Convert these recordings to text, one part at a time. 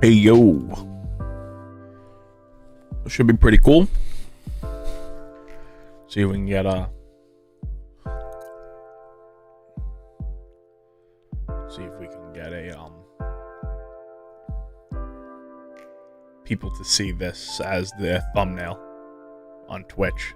Hey yo, this should be pretty cool. See if we can get people to see this as their thumbnail on Twitch.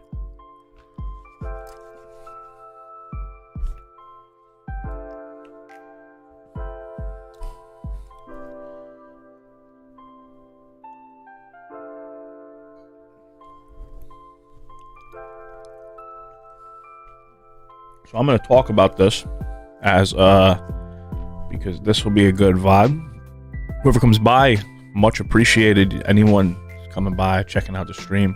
So I'm going to talk about this as because this will be a good vibe. Whoever comes by, much appreciated. Anyone coming by, checking out the stream.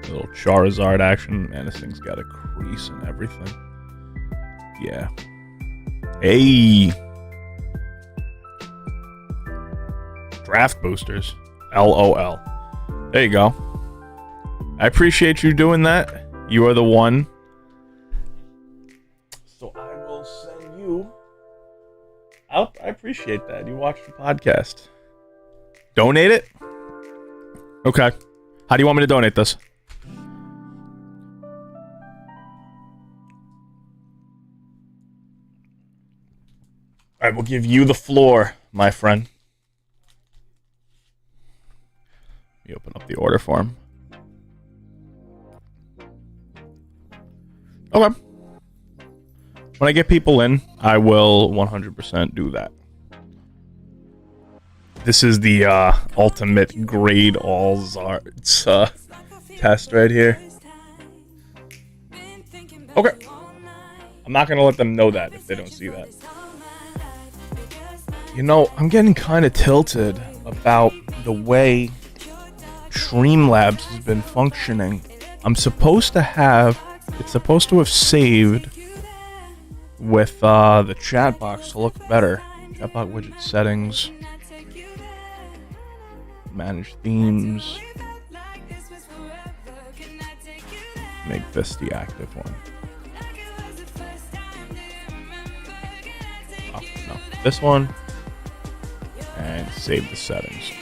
Little Charizard action. Man, this thing's got a crease and everything. Yeah. Hey. Draft boosters. LOL. There you go. I appreciate you doing that. You are the one. So I will send you out. I appreciate that. You watched the podcast. Donate it? Okay. How do you want me to donate this? I will give you the floor, my friend. Let me open up the order form. Okay. When I get people in, I will 100% do that. This is the ultimate grade all Zards test right here. Okay. I'm not going to let them know that if they don't see that. You know, I'm getting kind of tilted about the way Streamlabs has been functioning. It's supposed to have saved with the chat box to look better. Chatbot widget settings, manage themes, make this the active one. Oh, no, this one, and save the settings.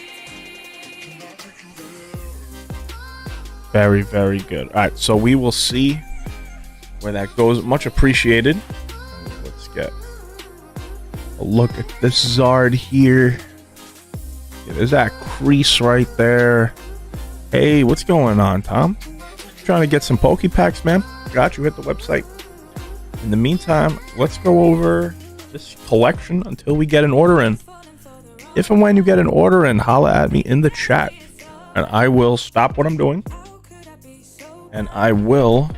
Very, very good. All right, so we will see where that goes. Much appreciated. Let's get a look at this Zard here. Yeah, there's that crease right there. Hey, what's going on, Tom? Trying to get some Pokepacks, man. Got you. Hit the website. In the meantime, let's go over this collection until we get an order in. If and when you get an order in, holla at me in the chat, and I will stop what I'm doing. And I will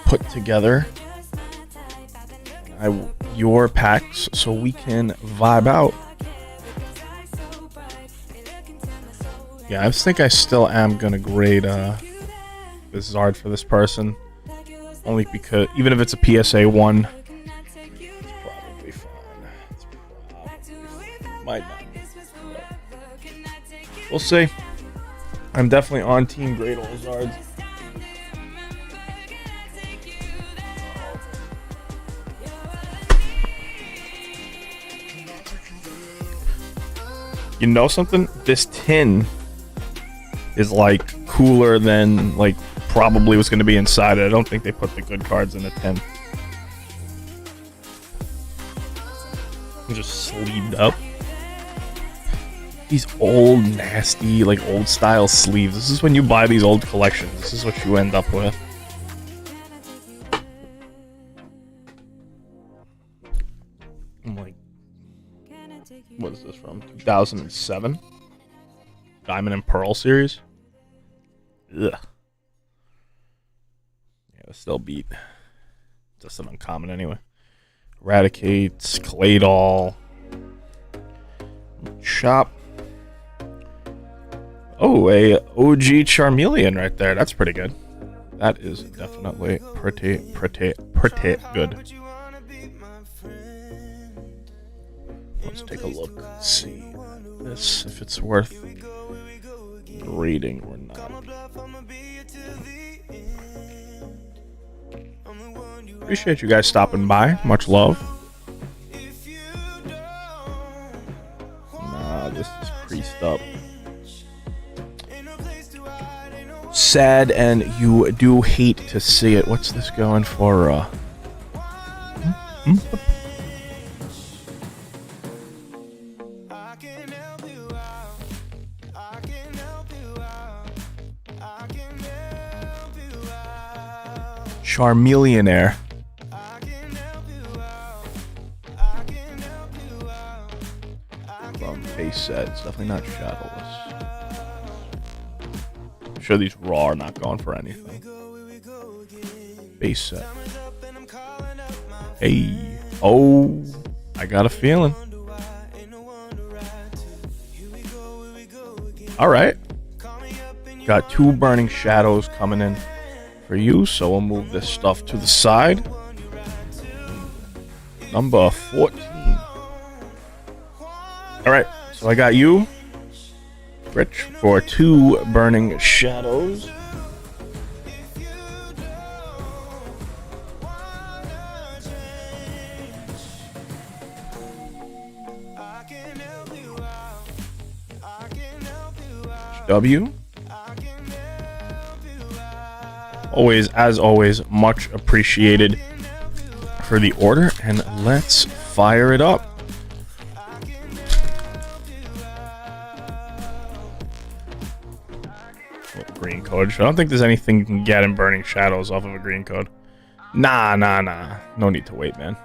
put together your packs so we can vibe out. Yeah, I think I still am going to grade this Zard for this person. Only because, even if it's a PSA 1, it's probably fine. Might not. We'll see. I'm definitely on Team Great Old Zards. You know something? This tin is like cooler than like probably what's going to be inside it. I don't think they put the good cards in the tin. I'm just sleeved up. These old, nasty, like old style sleeves. This is when you buy these old collections. This is what you end up with. I'm like, what is this from? 2007? Diamond and Pearl series? Ugh. Yeah, it's still beat. Just an uncommon anyway. Eradicates, Claydol. Shop. Oh, a OG Charmeleon right there. That's pretty good. That is definitely pretty good. Let's take a look. See this, if it's worth grading or not. Appreciate you guys stopping by. Much love. Nah, this is creased up. Sad, and you do hate to see it. What's this going for? Charmillionaire. From base set. It's definitely not shadowless. I'm sure these raw are not going for anything. Base set. Hey. Oh. I got a feeling. Alright. Got 2 burning shadows coming in for you, so we'll move this stuff to the side. Number 14. Alright, so I got you, Rich, for 2 burning shadows. W. Always, as always, much appreciated for the order, and let's fire it up. Green code. I don't think there's anything you can get in Burning Shadows off of a green code. Nah. No need to wait, man.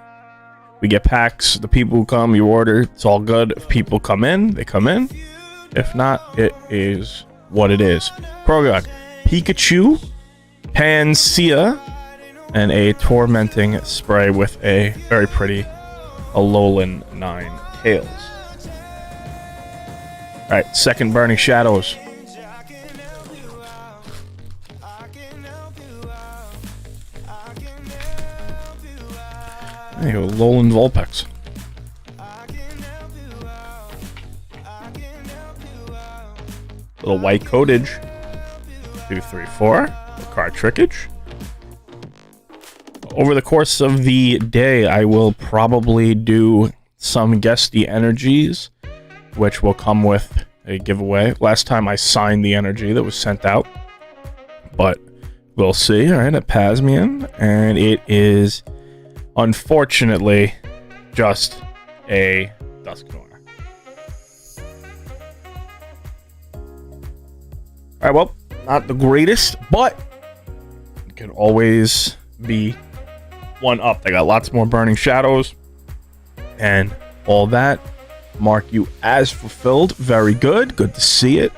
We get packs. The people who come, you order. It's all good. If people come in, they come in. If not, it is what it is. Progog, Pikachu, Pansia, and a Tormenting Spray with a very pretty Alolan Ninetales. Alright, second Burning Shadows. There you go, Alolan Vulpix. Little white codage. 2, 3, 4. Card trickage. Over the course of the day, I will probably do some guesty energies, which will come with a giveaway. Last time I signed the energy that was sent out, but we'll see. All right, a Pasmian, and it is unfortunately just a Dusknoir. All right, well, not the greatest, but it can always be one up. They got lots more Burning Shadows and all that. Mark you as fulfilled. Very good. Good to see it.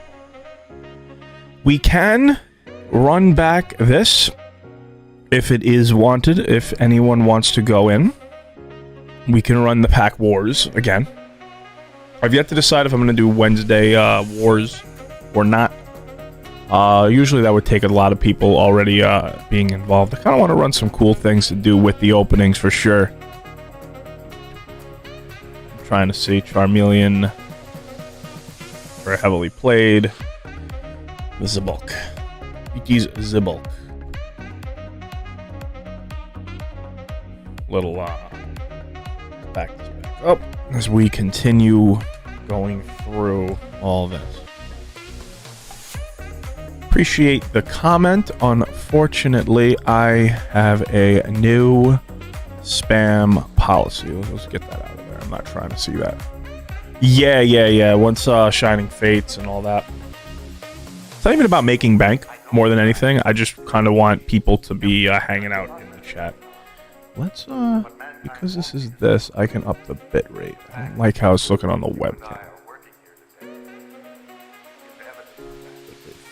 We can run back this if it is wanted. If anyone wants to go in, we can run the Pack Wars again. I've yet to decide if I'm going to do Wednesday Wars or not. Usually that would take a lot of people already being involved. I kind of want to run some cool things to do with the openings for sure. I'm trying to see Charmeleon. Very heavily played. Zibulk. Yuki's Zibulk. Little back this back up as we continue going through all this. Appreciate the comment. Unfortunately, I have a new spam policy. Let's get that out of there. I'm not trying to see that. Yeah. Once Shining Fates and all that. It's not even about making bank more than anything. I just kind of want people to be hanging out in the chat. Let's, because this is this, I can up the bit rate. I don't like how it's looking on the webcam.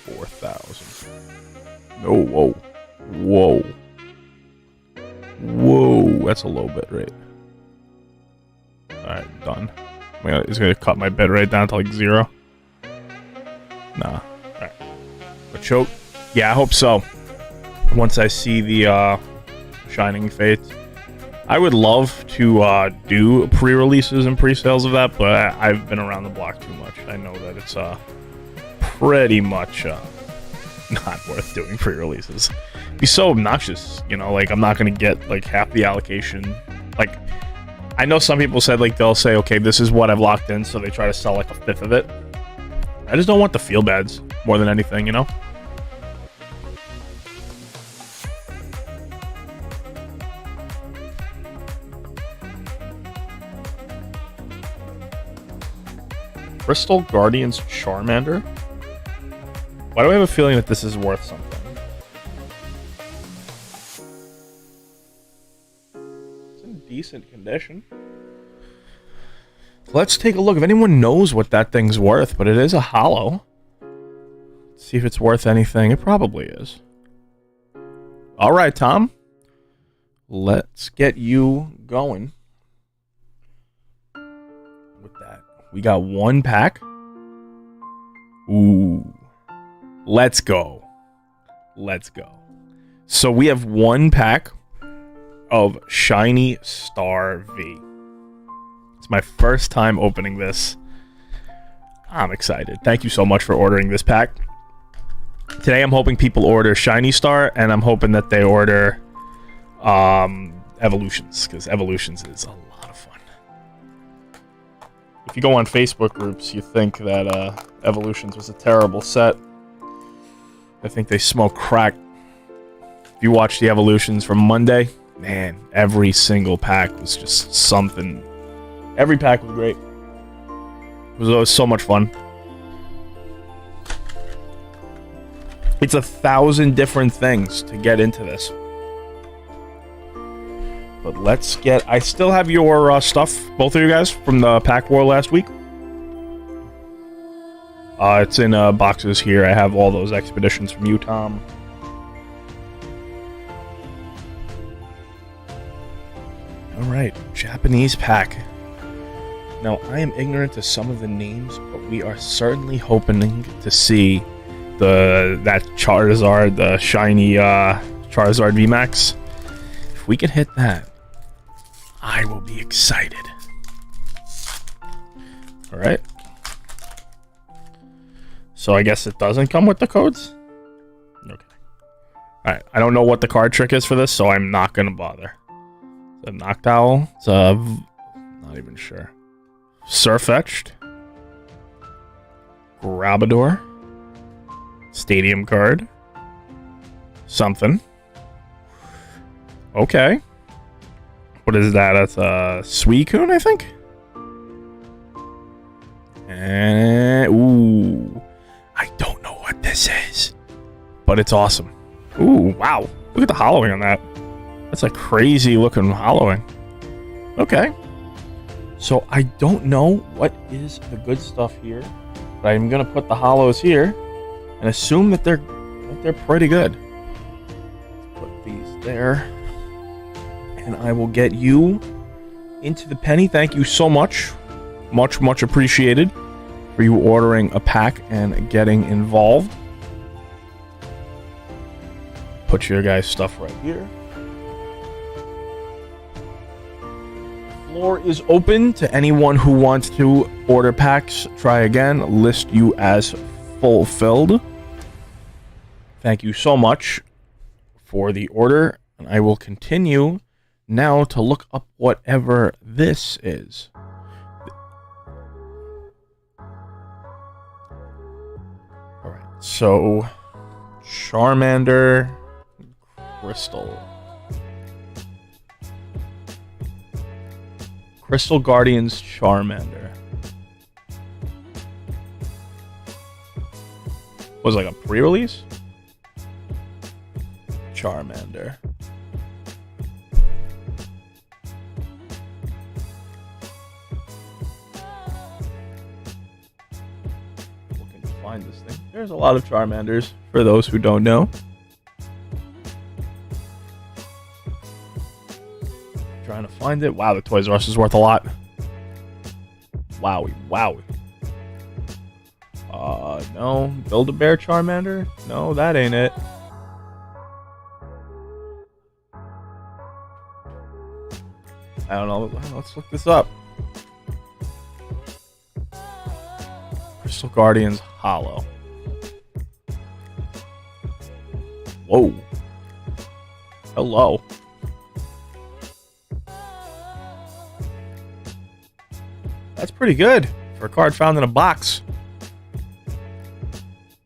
4,000. No, whoa, that's a low bit rate. Alright, done. It's gonna cut my bit rate down to like 0. Nah. Alright. A choke? Yeah, I hope so. Once I see the Shining Fates. I would love to do pre-releases and pre-sales of that, but I've been around the block too much. I know that it's pretty much not worth doing pre-releases. It'd be so obnoxious, you know, like I'm not gonna get like half the allocation. Like I know some people said like they'll say, okay, this is what I've locked in, so they try to sell like a fifth of it. I just don't want the feel bads more than anything, you know? Crystal Guardians Charmander? Why do I have a feeling that this is worth something? It's in decent condition. Let's take a look. If anyone knows what that thing's worth, but it is a holo. Let's see if it's worth anything. It probably is. All right, Tom. Let's get you going with that. We got one pack. Ooh. Let's go. Let's go. So we have one pack of Shiny Star V. It's my first time opening this. I'm excited. Thank you so much for ordering this pack. Today I'm hoping people order Shiny Star, and I'm hoping that they order Evolutions, because Evolutions is a lot of fun. If you go on Facebook groups, you think that Evolutions was a terrible set. I think they smoke crack. If you watch the Evolutions from Monday, man, every single pack was just something. Every pack was great. It was always so much fun. It's 1,000 different things to get into this. But let's get... I still have your stuff, both of you guys, from the pack war last week. It's in boxes here. I have all those expeditions from you, Tom. Alright, Japanese pack. Now, I am ignorant to some of the names, but we are certainly hoping to see that Charizard, the shiny Charizard VMAX. If we can hit that, I will be excited. Alright. So I guess it doesn't come with the codes? Okay. Alright, I don't know what the card trick is for this, so I'm not going to bother. The Noctowl, it's not even sure. Surfetched. Grabador. Stadium card. Something. Okay. What is that? That's a Suicune, I think? And ooh. I don't know what this is, but it's awesome. Ooh, wow. Look at the hollowing on that. That's a crazy looking hollowing. Okay. So I don't know what is the good stuff here, but I'm gonna put the hollows here and assume that they're pretty good. Put these there, and I will get you into the penny. Thank you so much, much appreciated for you ordering a pack and getting involved. Put your guys' stuff right here. Floor is open to anyone who wants to order packs. Try again. List you as fulfilled. Thank you so much for the order, and I will continue now to look up whatever this is. All right, so Charmander, Crystal. Crystal Guardians Charmander. Was it like a pre-release? Charmander. Looking to find this thing. There's a lot of Charmanders, for those who don't know. Trying to find it. Wow, the Toys R Us is worth a lot. Wowie. No. Build-A-Bear Charmander? No, that ain't it. I don't know. Let's look this up. Crystal Guardians Hollow. Whoa. Hello. That's pretty good for a card found in a box.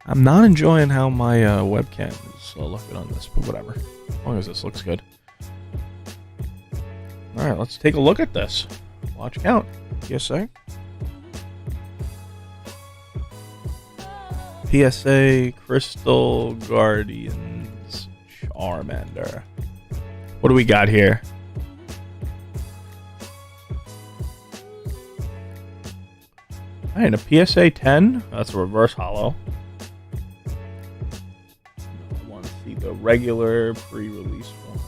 I'm not enjoying how my webcam is looking on this, but whatever. As long as this looks good. Alright, let's take a look at this. Watch count. PSA. PSA Crystal Guardians Charmander. What do we got here? Alright, a PSA 10. That's a reverse holo. I want to see the regular pre-release one.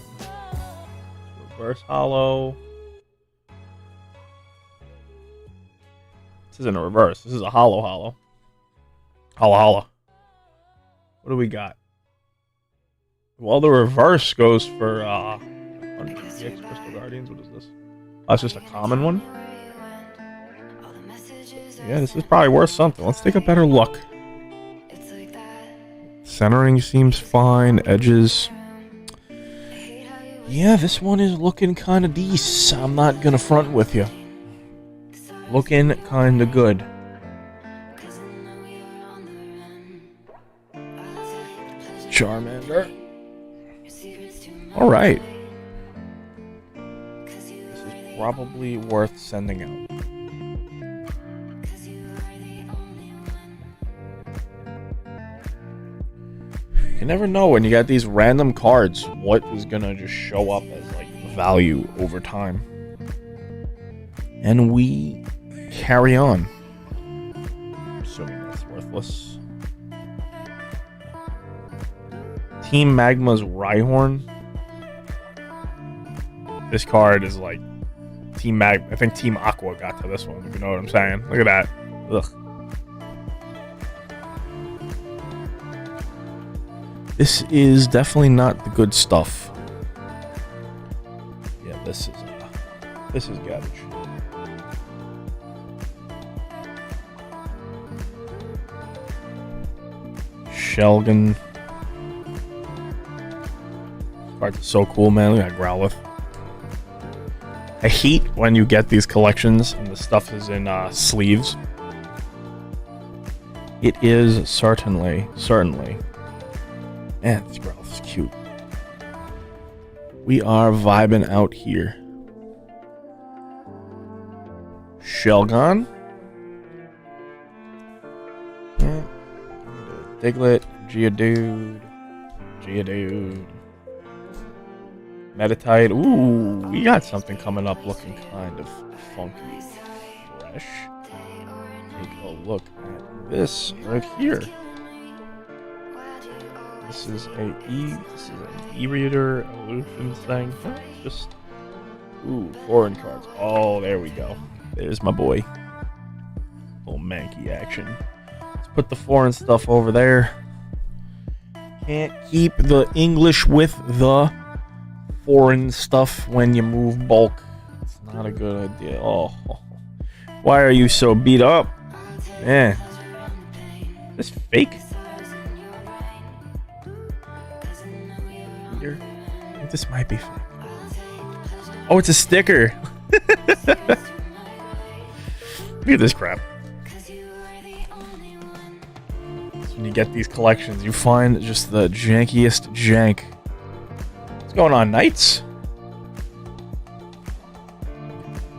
Reverse holo. This isn't a reverse. This is a holo. Holla. What do we got? Well, the reverse goes for 100 GX Crystal Guardians. What is this? Oh, it's just a common one. Yeah, this is probably worth something. Let's take a better look. Centering seems fine. Edges. Yeah, this one is looking kind of decent. I'm not gonna front with you. Looking kind of good. Charmander. Alright. This is probably worth sending out. You never know when you got these random cards what is gonna just show up as like value over time. And we carry on. Assuming that's worthless. Team Magma's Rhyhorn. This card is like Team Mag. I think Team Aqua got to this one, if you know what I'm saying. Look at that. Ugh. This is definitely not the good stuff. Yeah, this is garbage. Shelgon. Cards are so cool, man. Look at Growlithe. I hate when you get these collections and the stuff is in sleeves. It is certainly. Man, this Growlithe is cute. We are vibing out here. Shelgon. Diglett, Geodude. Meditite. Ooh, we got something coming up looking kind of funky, fresh. Take a look at this right here. This is an e-reader illusion thing. Just foreign cards. Oh, there we go. There's my boy. Little Mankey action. Let's put the foreign stuff over there. Can't keep the English with the foreign stuff when you move bulk. It's not a good idea. Oh, why are you so beat up? Man, this fake. Here, I think this might be fake. Oh, it's a sticker. Look at this crap. So when you get these collections, you find just the jankiest jank. What's going on, Knights?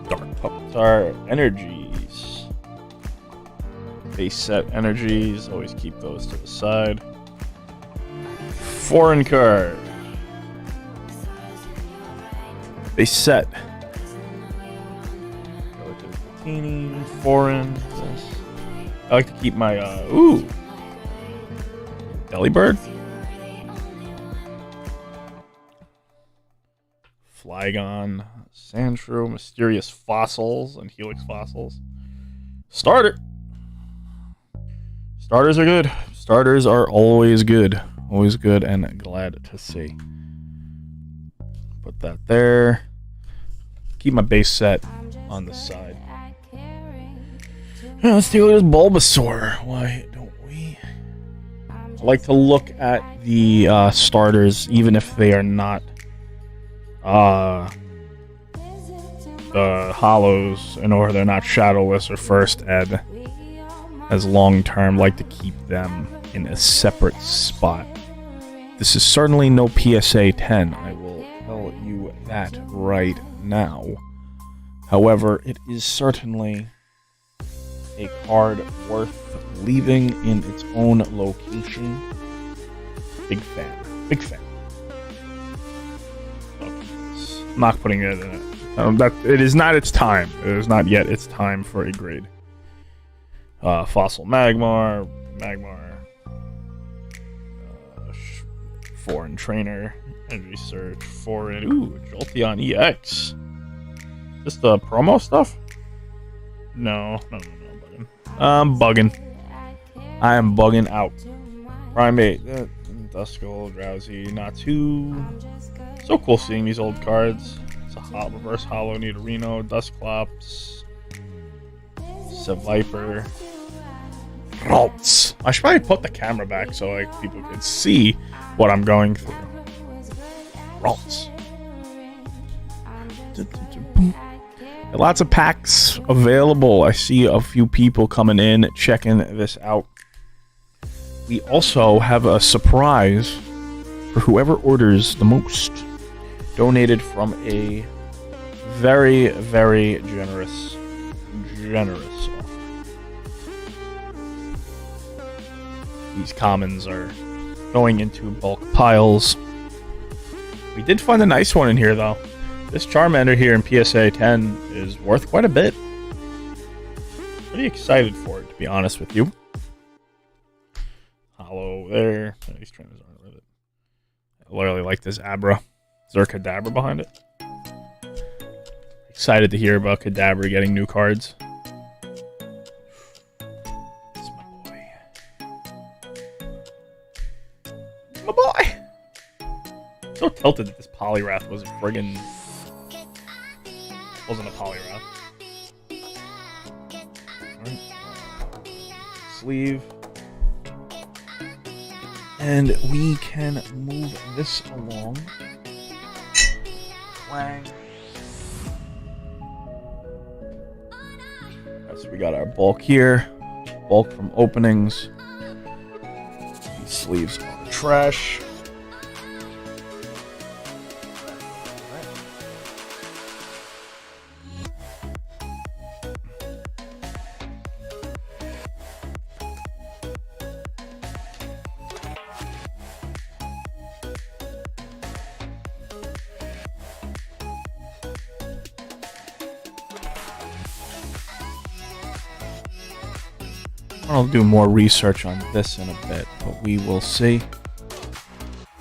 Dark Puppetar Energies. Base set energies. Always keep those to the side. Foreign card. Base set. Foreign. I like to keep my Delibird. Flygon, Sandshrew, Mysterious Fossils, and Helix Fossils. Starter. Starters are good. Starters are always good. Always good and glad to see. Put that there. Keep my base set on the side. Let's take a look at this Bulbasaur. Why don't we? I like to look at the starters, even if they are not the hollows, or they're not shadowless or first ed. As long term, like to keep them in a separate spot. This is certainly no PSA 10. I will tell you that right now. However, it is certainly a card worth leaving in its own location. Big fan. Big fan. I'm not putting it in it. It is not its time. It is not yet its time for a grade. Fossil Magmar. Foreign Trainer. Energy Search. Foreign. Ooh, Jolteon EX. Is this the promo stuff? No. I'm bugging. I am bugging out. Primate. Duskull, Drowsy, Natu. So cool seeing these old cards. It's a reverse hollow Nidorino, Dusclops, Seviper, Ralts. I should probably put the camera back so like people can see what I'm going through. Ralts. Lots of packs available. I see a few people coming in, checking this out. We also have a surprise for whoever orders the most. Donated from a very, very generous offer. These commons are going into bulk piles. We did find a nice one in here, though. This Charmander here in PSA 10 is worth quite a bit. Pretty excited for it, to be honest with you. Hollow there. These trainers aren't with it. I literally like this Abra. Is there a Kadabra behind it? Excited to hear about Kadabra getting new cards. It's my boy. My boy! So tilted that this Poliwrath was a friggin'... wasn't a Poliwrath. Alright. Sleeve. And we can move this along. Clang. So we got our bulk here. Bulk from openings. These sleeves are trash. I'll do more research on this in a bit, but we will see.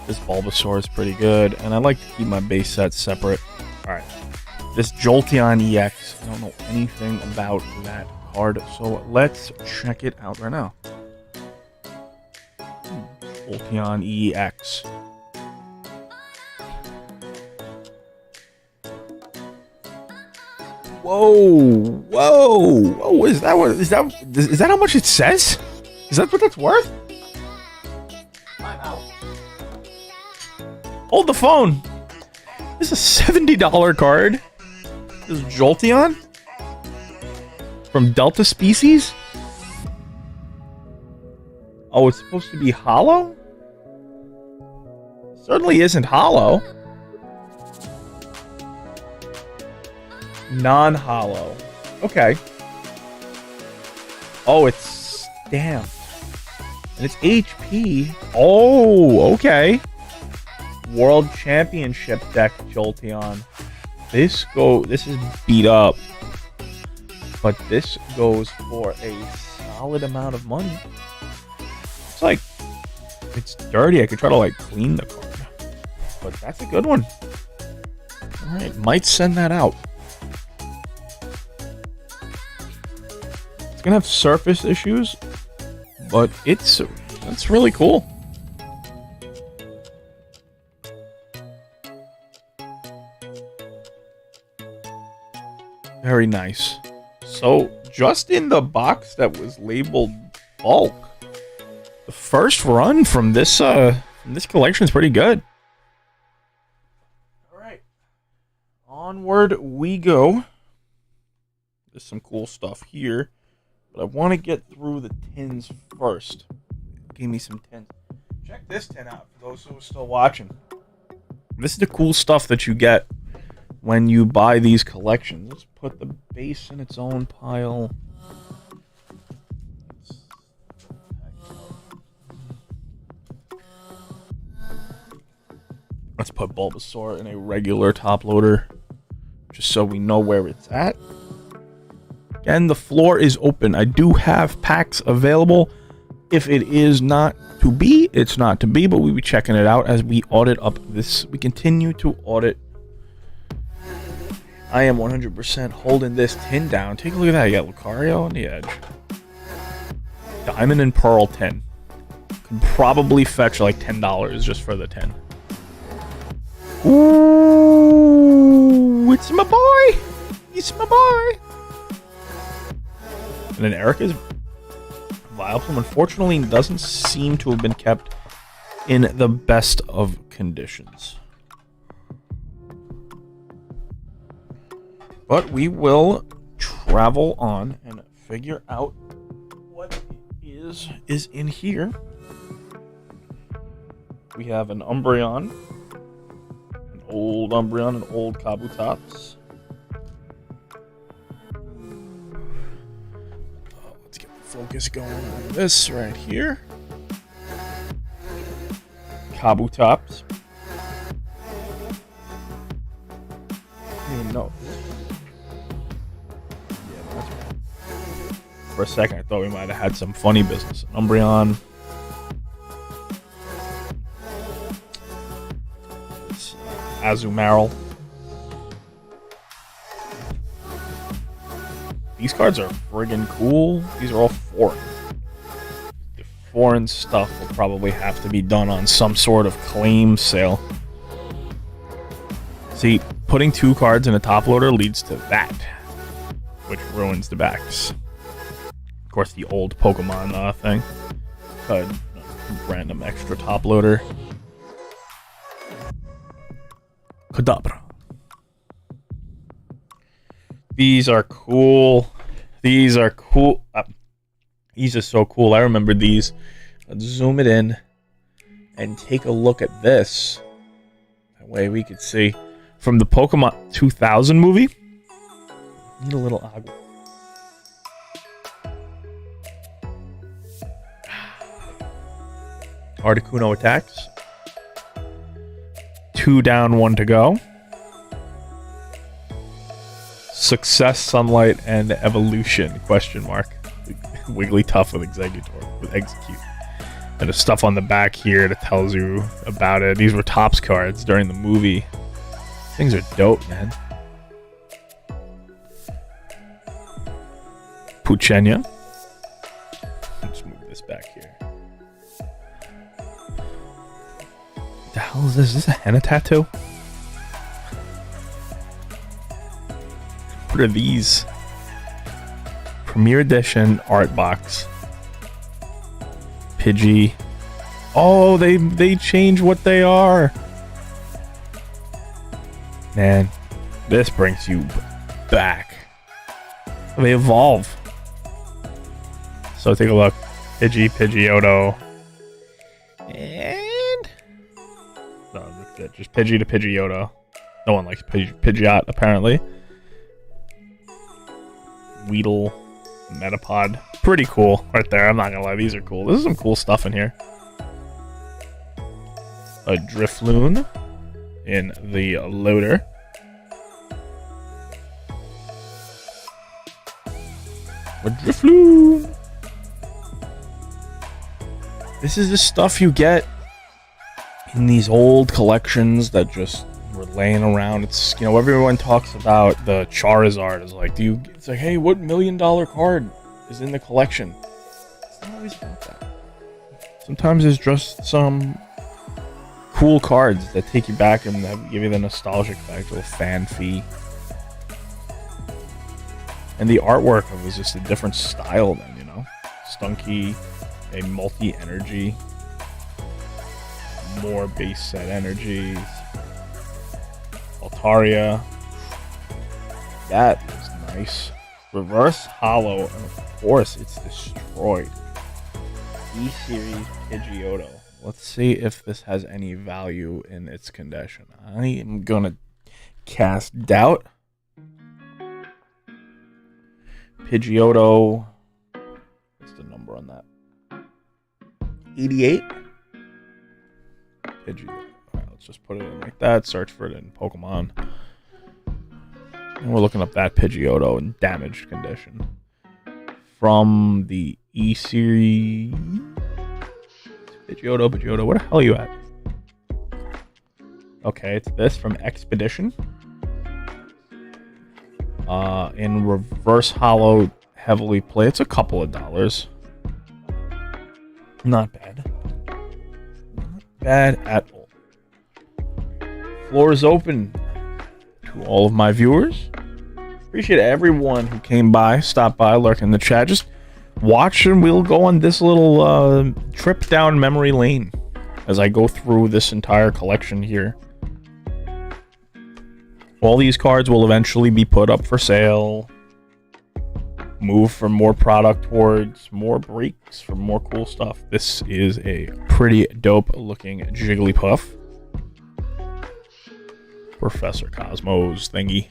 This Bulbasaur is pretty good, and I like to keep my base sets separate. Alright, this Jolteon EX, I don't know anything about that card, so let's check it out right now. Jolteon EX. Whoa! Is that how much it says? Is that what that's worth? Hold the phone. This is a $70 card. This is Jolteon from Delta Species. Oh, it's supposed to be hollow? Certainly isn't hollow. Non-hollow. Okay. Oh, it's stamped. And it's HP. Oh, okay. World Championship deck Jolteon. This is beat up. But this goes for a solid amount of money. It's like, it's dirty. I could try to like clean the card. But that's a good one. Alright, might send that out. It's gonna have surface issues, but it's really cool. Very nice. So just in the box that was labeled bulk, the first run from this collection is pretty good. All right, onward we go. There's some cool stuff here, but I want to get through the tins first. Give me some tins. Check this tin out for those who are still watching. This is the cool stuff that you get when you buy these collections. Let's put the base in its own pile. Let's put Bulbasaur in a regular top loader, just so we know where it's at. Again, the floor is open. I do have packs available. If it is not to be, it's not to be, but we'll be checking it out as we audit up this. We continue to audit. I am 100% holding this tin down. Take a look at that. You got Lucario on the edge. Diamond and Pearl tin. Could probably fetch like $10 just for the tin. Ooh, it's my boy. It's my boy. And then Erica's Vileplume, unfortunately, doesn't seem to have been kept in the best of conditions. But we will travel on and figure out what is in here. We have an Umbreon, an old Umbreon, an old Kabutops. Let's get the focus going on this right here. Kabutops. No. For a second, I thought we might have had some funny business. Umbreon. Azumarill. These cards are friggin' cool. These are all foreign. The foreign stuff will probably have to be done on some sort of claim sale. See, putting 2 cards in a top loader leads to that, which ruins the backs. Of course, the old Pokemon thing. Random extra top loader. Kadabra. These are cool. These are cool. These are so cool. I remember these. Let's zoom it in and take a look at this. That way we could see. From the Pokemon 2000 movie. Need a little agua. Articuno attacks. 2 down, 1 to go. Success, Sunlight, and Evolution? Question mark. Wigglytuff with Execute. And there's stuff on the back here that tells you about it. These were Topps cards during the movie. Things are dope, man. Puchenya. Let's move this back here. What the hell is this? Is this a henna tattoo? What are these? Premier Edition art box. Pidgey. Oh, they change what they are. Man, this brings you back. They evolve. So take a look. Pidgeotto. And... no, that's it. Just Pidgey to Pidgeotto. No one likes Pidgeot, apparently. Weedle. Metapod. Pretty cool right there. I'm not gonna lie. These are cool. There's some cool stuff in here. A Drifloon in the loader. A Drifloon. This is the stuff you get in these old collections that just were laying around. It's, you know, everyone talks about the Charizard. It's like, it's like, hey, what $1 million card is in the collection? It's not always about that. Sometimes it's just some cool cards that take you back and give you the nostalgic factor, a fan fee. And the artwork was just a different style then, you know? Stunky, a multi-energy, more base set energies, Altaria. That is nice. Reverse Hollow, and of course it's destroyed. E-Series Pidgeotto. Let's see if this has any value in its condition. I am gonna cast doubt. Pidgeotto. What's the number on that? 88? Pidgeotto. Alright, let's just put it in like that. Search for it in Pokemon. And we're looking up that Pidgeotto in damaged condition. From the E-Series. Pidgeotto, where the hell are you at? Okay, it's this from Expedition. In Reverse Hollow, heavily played. It's a couple of dollars. Not bad. Not bad at all. Floor is open to all of my viewers. Appreciate everyone who came by, stopped by, lurk in the chat. Just watch and we'll go on this little trip down memory lane as I go through this entire collection here. All these cards will eventually be put up for sale. Move from more product towards more breaks for more cool stuff. This is a pretty dope looking Jigglypuff. Professor Cosmos thingy.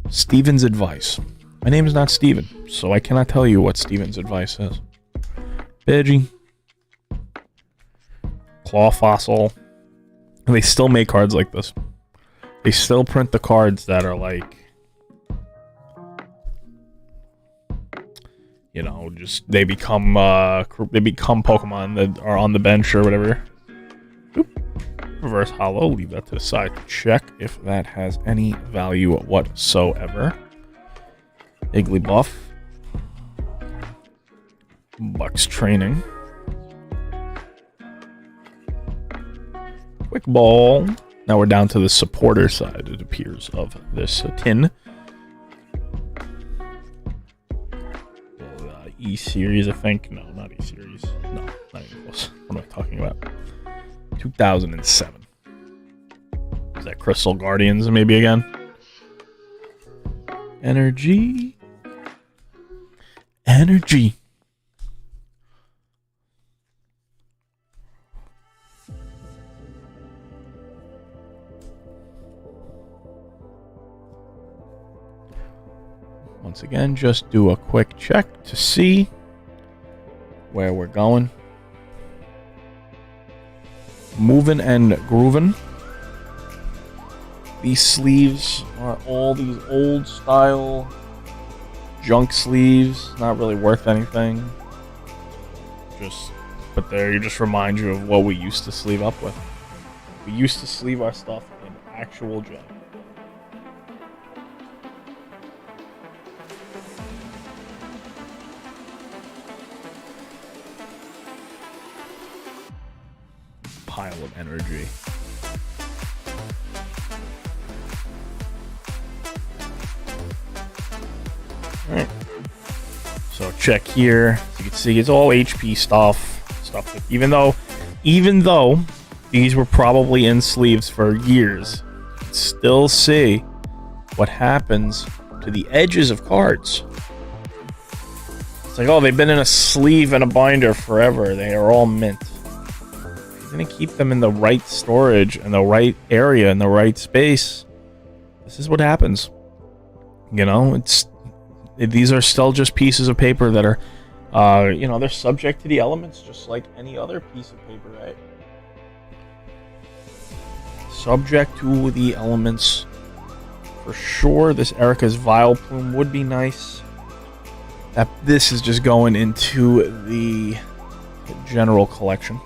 Steven's advice. My name is not Steven, so I cannot tell you what Steven's advice is. Pidgey. Claw Fossil. And they still make cards like this. They still print the cards that are like, you know, just they become Pokemon that are on the bench or whatever. Oop. Reverse Hollow, leave that to the side to check if that has any value whatsoever. Igglybuff. Bucks Training. Quick Ball. Now we're down to the supporter side, it appears, of this tin. E-Series, I think. No, not E-Series. No, not even close. What am I talking about? 2007. Is that Crystal Guardians maybe again? Energy. Energy. Once again, just do a quick check to see where we're going. Moving and grooving. These sleeves are all these old style junk sleeves, not really worth anything. Just put there, you just remind you of what we used to sleeve up with. We used to sleeve our stuff in actual junk. Pile of energy. Alright. So check here. You can see it's all HP stuff. That, even though these were probably in sleeves for years, you can still see what happens to the edges of cards. It's like, oh, they've been in a sleeve and a binder forever. They are all mint. You're gonna keep them in the right storage and the right area and the right space. This is what happens. You know, these are still just pieces of paper that are, you know, they're subject to the elements just like any other piece of paper, right? Subject to the elements for sure. This Erica's Vileplume would be nice. This is just going into the general collection.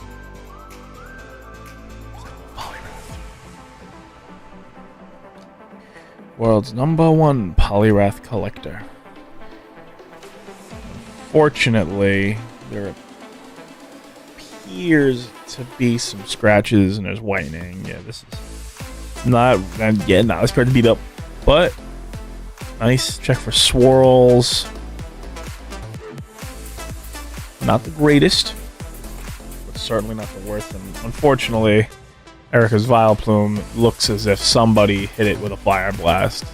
World's #1 Poliwrath collector. Unfortunately, there appears to be some scratches and there's whitening. Yeah, this is not this card to beat up, but nice. Check for swirls. Not the greatest, but certainly not the worst. And unfortunately, Erica's Vileplume looks as if somebody hit it with a fire blast.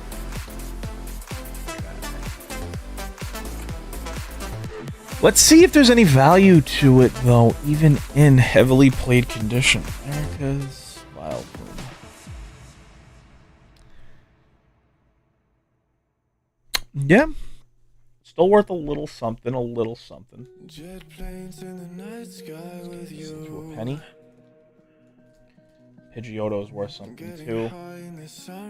Let's see if there's any value to it, though, even in heavily played condition. Erica's Vileplume. Yeah. Still worth a little something, a little something. Jet planes in the night sky with you. Into a penny. Pidgeotto is worth something too.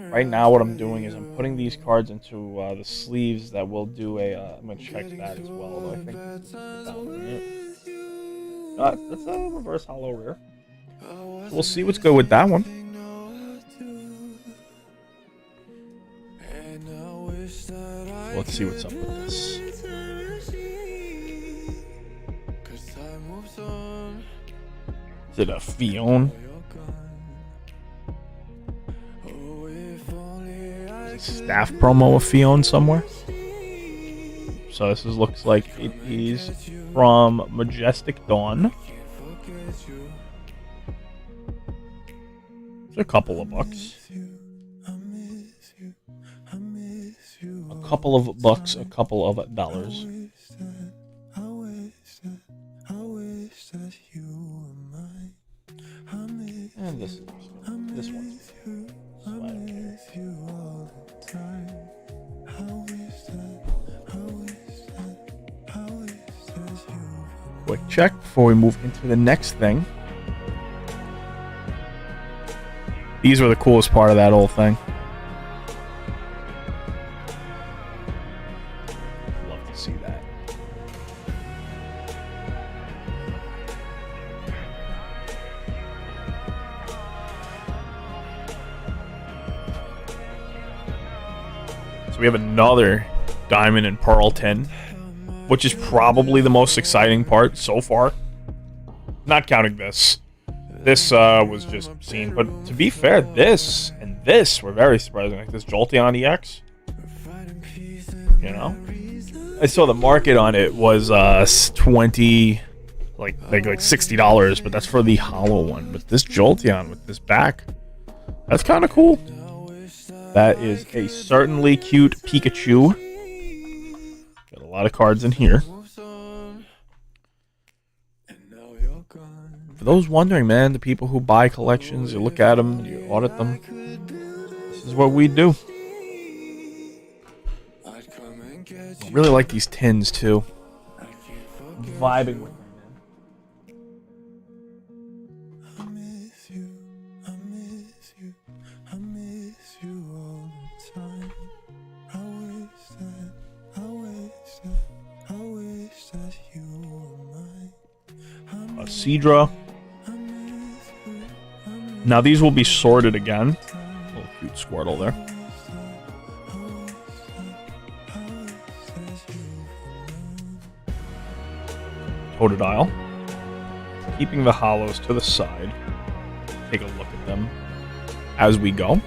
Right now what I'm doing is I'm putting these cards into the sleeves that will do a... I'm going to check that as well, though I think that's a reverse hollow rare. So we'll see what's good with that one. Let's see what's up with this. Is it a Fion? Staff promo of Fion somewhere. So this looks like it is from Majestic Dawn. It's a couple of bucks. A couple of bucks, a couple of dollars. And this one's quick check before we move into the next thing. These were the coolest part of that whole thing. Love to see that. So we have another Diamond and Pearl 10, which is probably the most exciting part so far. Not counting this. This was just seen, but to be fair, this and this were very surprising. Like this Jolteon EX. You know? I saw the market on it was $20, like $60, but that's for the hollow one. But this Jolteon with this back, that's kind of cool. That is a certainly cute Pikachu. Got a lot of cards in here. For those wondering, man, the people who buy collections, you look at them, you audit them. This is what we do. I really like these tins too. I'm vibing with them, man. Seadra. Now these will be sorted again. Little cute Squirtle there. Totodile. Keeping the hollows to the side. Take a look at them as we go.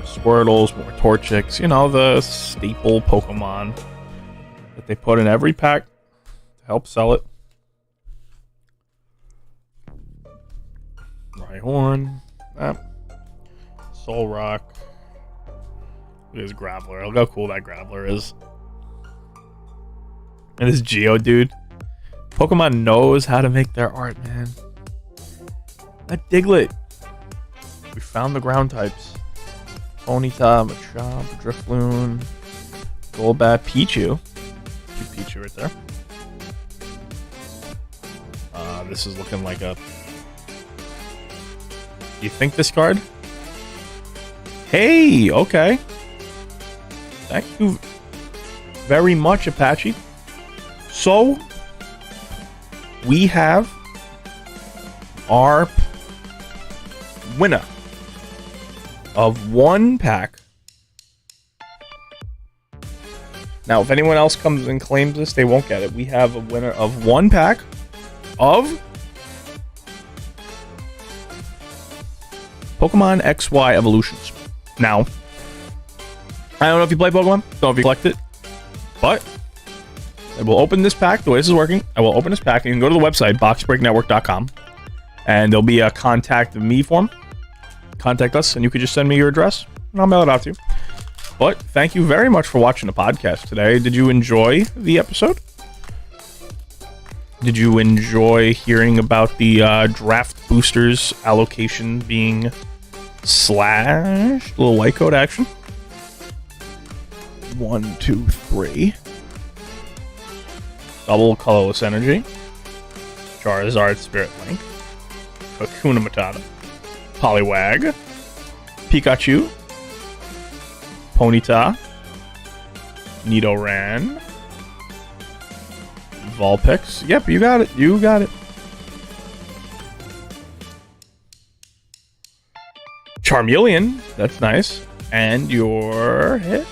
Squirtles, more Torchics, you know, the staple Pokemon that they put in every pack to help sell it. Rhyhorn, Solrock. Look at his Graveler. Look how cool that Graveler is. And this Geodude. Pokemon knows how to make their art, man. That Diglett. We found the ground types. Ponyta, Machop, Drifloon, Golbat, Pichu. Cute Pichu right there. This is looking like a... You think this card? Hey, okay. Thank you very much, Apache. So, we have our winner of one pack. Now, if anyone else comes and claims this, they won't get it. We have a winner of one pack of Pokemon XY Evolutions. Now, I don't know if you play Pokemon, don't know if you collect it, but I will open this pack. The way this is working, I will open this pack, and you can go to the website, boxbreaknetwork.com, and there'll be a contact me form. Contact us, and you could just send me your address, and I'll mail it out to you. But thank you very much for watching the podcast today. Did you enjoy the episode? Did you enjoy hearing about the draft boosters allocation being slashed? A little white code action. 1, 2, 3. Double colorless energy. Charizard Spirit Link. Hakuna Matata. Poliwag. Pikachu. Ponyta. Nidoran. Vulpix. Yep, you got it. You got it. Charmeleon. That's nice. And your hit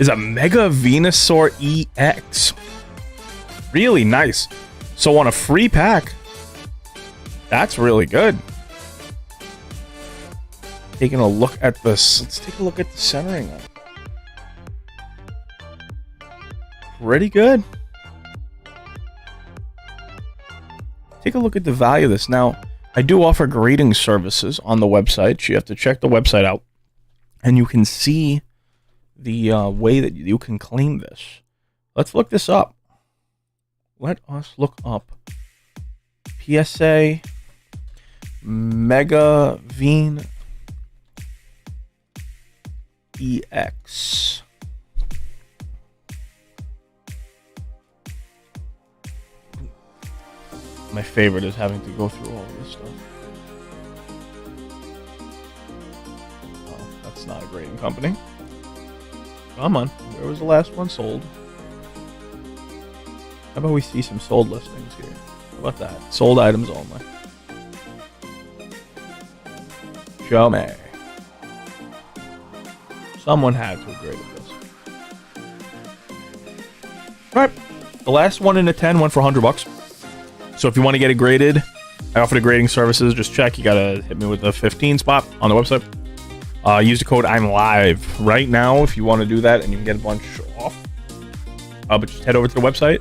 is a Mega Venusaur EX. Really nice. So on a free pack, that's really good. Taking a look at this. Let's take a look at the centering of it. Pretty good. Take a look at the value of this. Now, I do offer grading services on the website. You have to check the website out, and you can see the way that you can claim this. Let's look this up. Let us look up PSA Mega Veen EX. My favorite is having to go through all of this stuff. Oh, that's not a grading company. Come on, where was the last one sold? How about we see some sold listings here? How about that? Sold items only. Show me. Someone had to have graded this. Alright, the last one in a 10 went for $100. So if you want to get it graded, I offer the grading services. Just check. You gotta hit me with the 15 spot on the website. Use the code I'm live right now if you want to do that, and you can get a bunch off. But just head over to the website,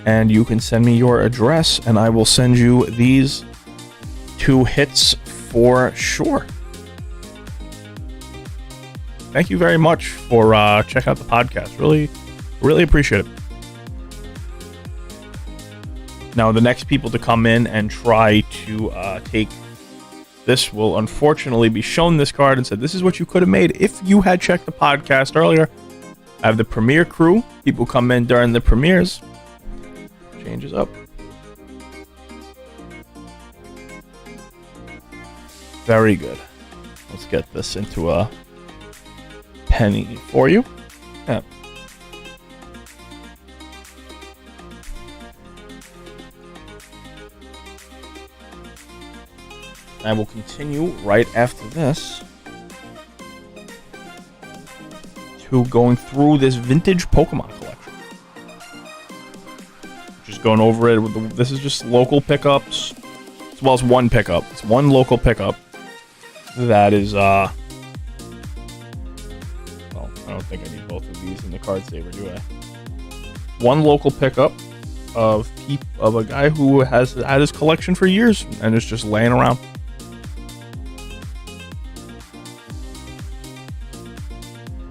and you can send me your address, and I will send you these 2 hits for sure. Thank you very much for checking out the podcast. Really appreciate it. Now, the next people to come in and try to take this will unfortunately be shown this card and said, this is what you could have made if you had checked the podcast earlier. I have the premiere crew. People come in during the premieres. Changes up. Very good. Let's get this into a penny for you. Yeah. I will continue right after this to going through this vintage Pokemon collection. Just going over it with this is just local pickups, as well as one pickup. It's one local pickup that is well, I don't think I need both of these in the card saver, do I? One local pickup of a guy who has had his collection for years and is just laying around.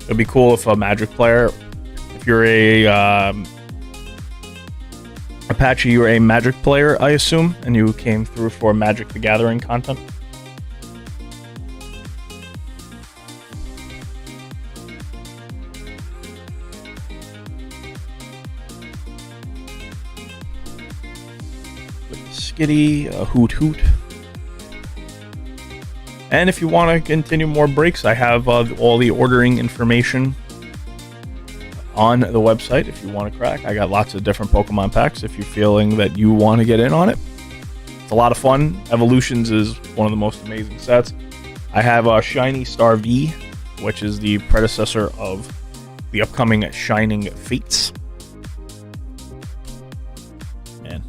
It'd be cool if a Magic player, if you're a Apache, you're a Magic player, I assume, and you came through for Magic the Gathering content. Skitty, Hoot Hoot. And if you want to continue more breaks, I have all the ordering information on the website if you want to crack. I got lots of different Pokemon packs if you're feeling that you want to get in on it. It's a lot of fun. Evolutions is one of the most amazing sets. I have a Shiny Star V, which is the predecessor of the upcoming Shining Fates. Man,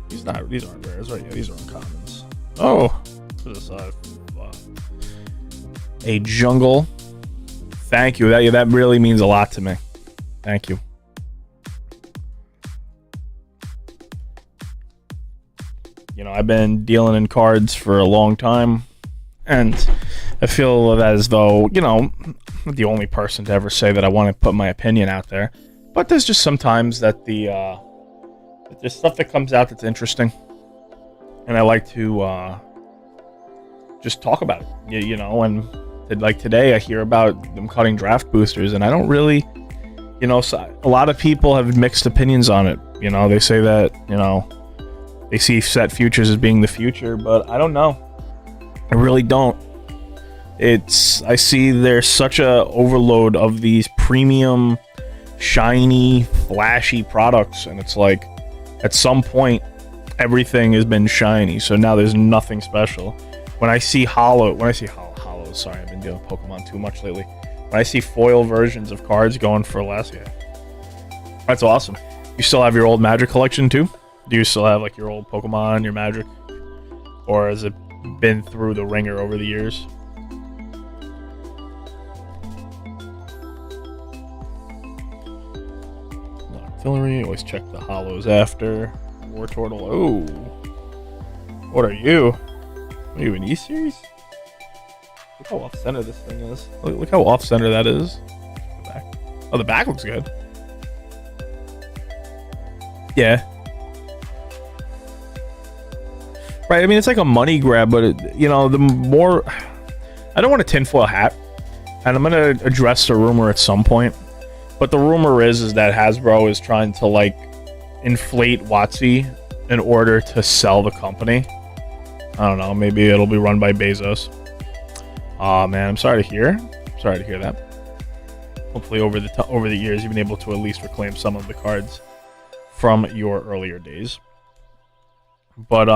these aren't rares, right? Yeah, these are uncommons. Oh, is a jungle. Thank you. That really means a lot to me. Thank you. You know, I've been dealing in cards for a long time, and I feel as though, you know, I'm not the only person to ever say that I want to put my opinion out there. But there's just sometimes that there's stuff that comes out that's interesting, and I like to just talk about it. You know, and like today, I hear about them cutting draft boosters, and I don't really, you know, so a lot of people have mixed opinions on it. You know, they say that, you know, they see set futures as being the future, but I don't know. I really don't. I see there's such a overload of these premium, shiny, flashy products, and it's like, at some point, everything has been shiny, so now there's nothing special. When I see hollows, sorry, I've been dealing with Pokemon too much lately. When I see foil versions of cards going for less, yeah, that's awesome. You still have your old Magic collection too? Do you still have like your old Pokemon, your Magic? Or has it been through the ringer over the years? Artillery, always check the hollows after. War Turtle, oh. What are you? Are you an E-Series? Look how off-center this thing is. Look how off-center that is. The back. Oh, the back looks good. Yeah. Right, I mean, it's like a money grab, but, you know, the more... I don't want a tinfoil hat, and I'm going to address the rumor at some point, but the rumor is that Hasbro is trying to, like, inflate WotC in order to sell the company. I don't know, maybe it'll be run by Bezos. Aw, man, I'm sorry to hear. Sorry to hear that. Hopefully over the years, you've been able to at least reclaim some of the cards from your earlier days. But,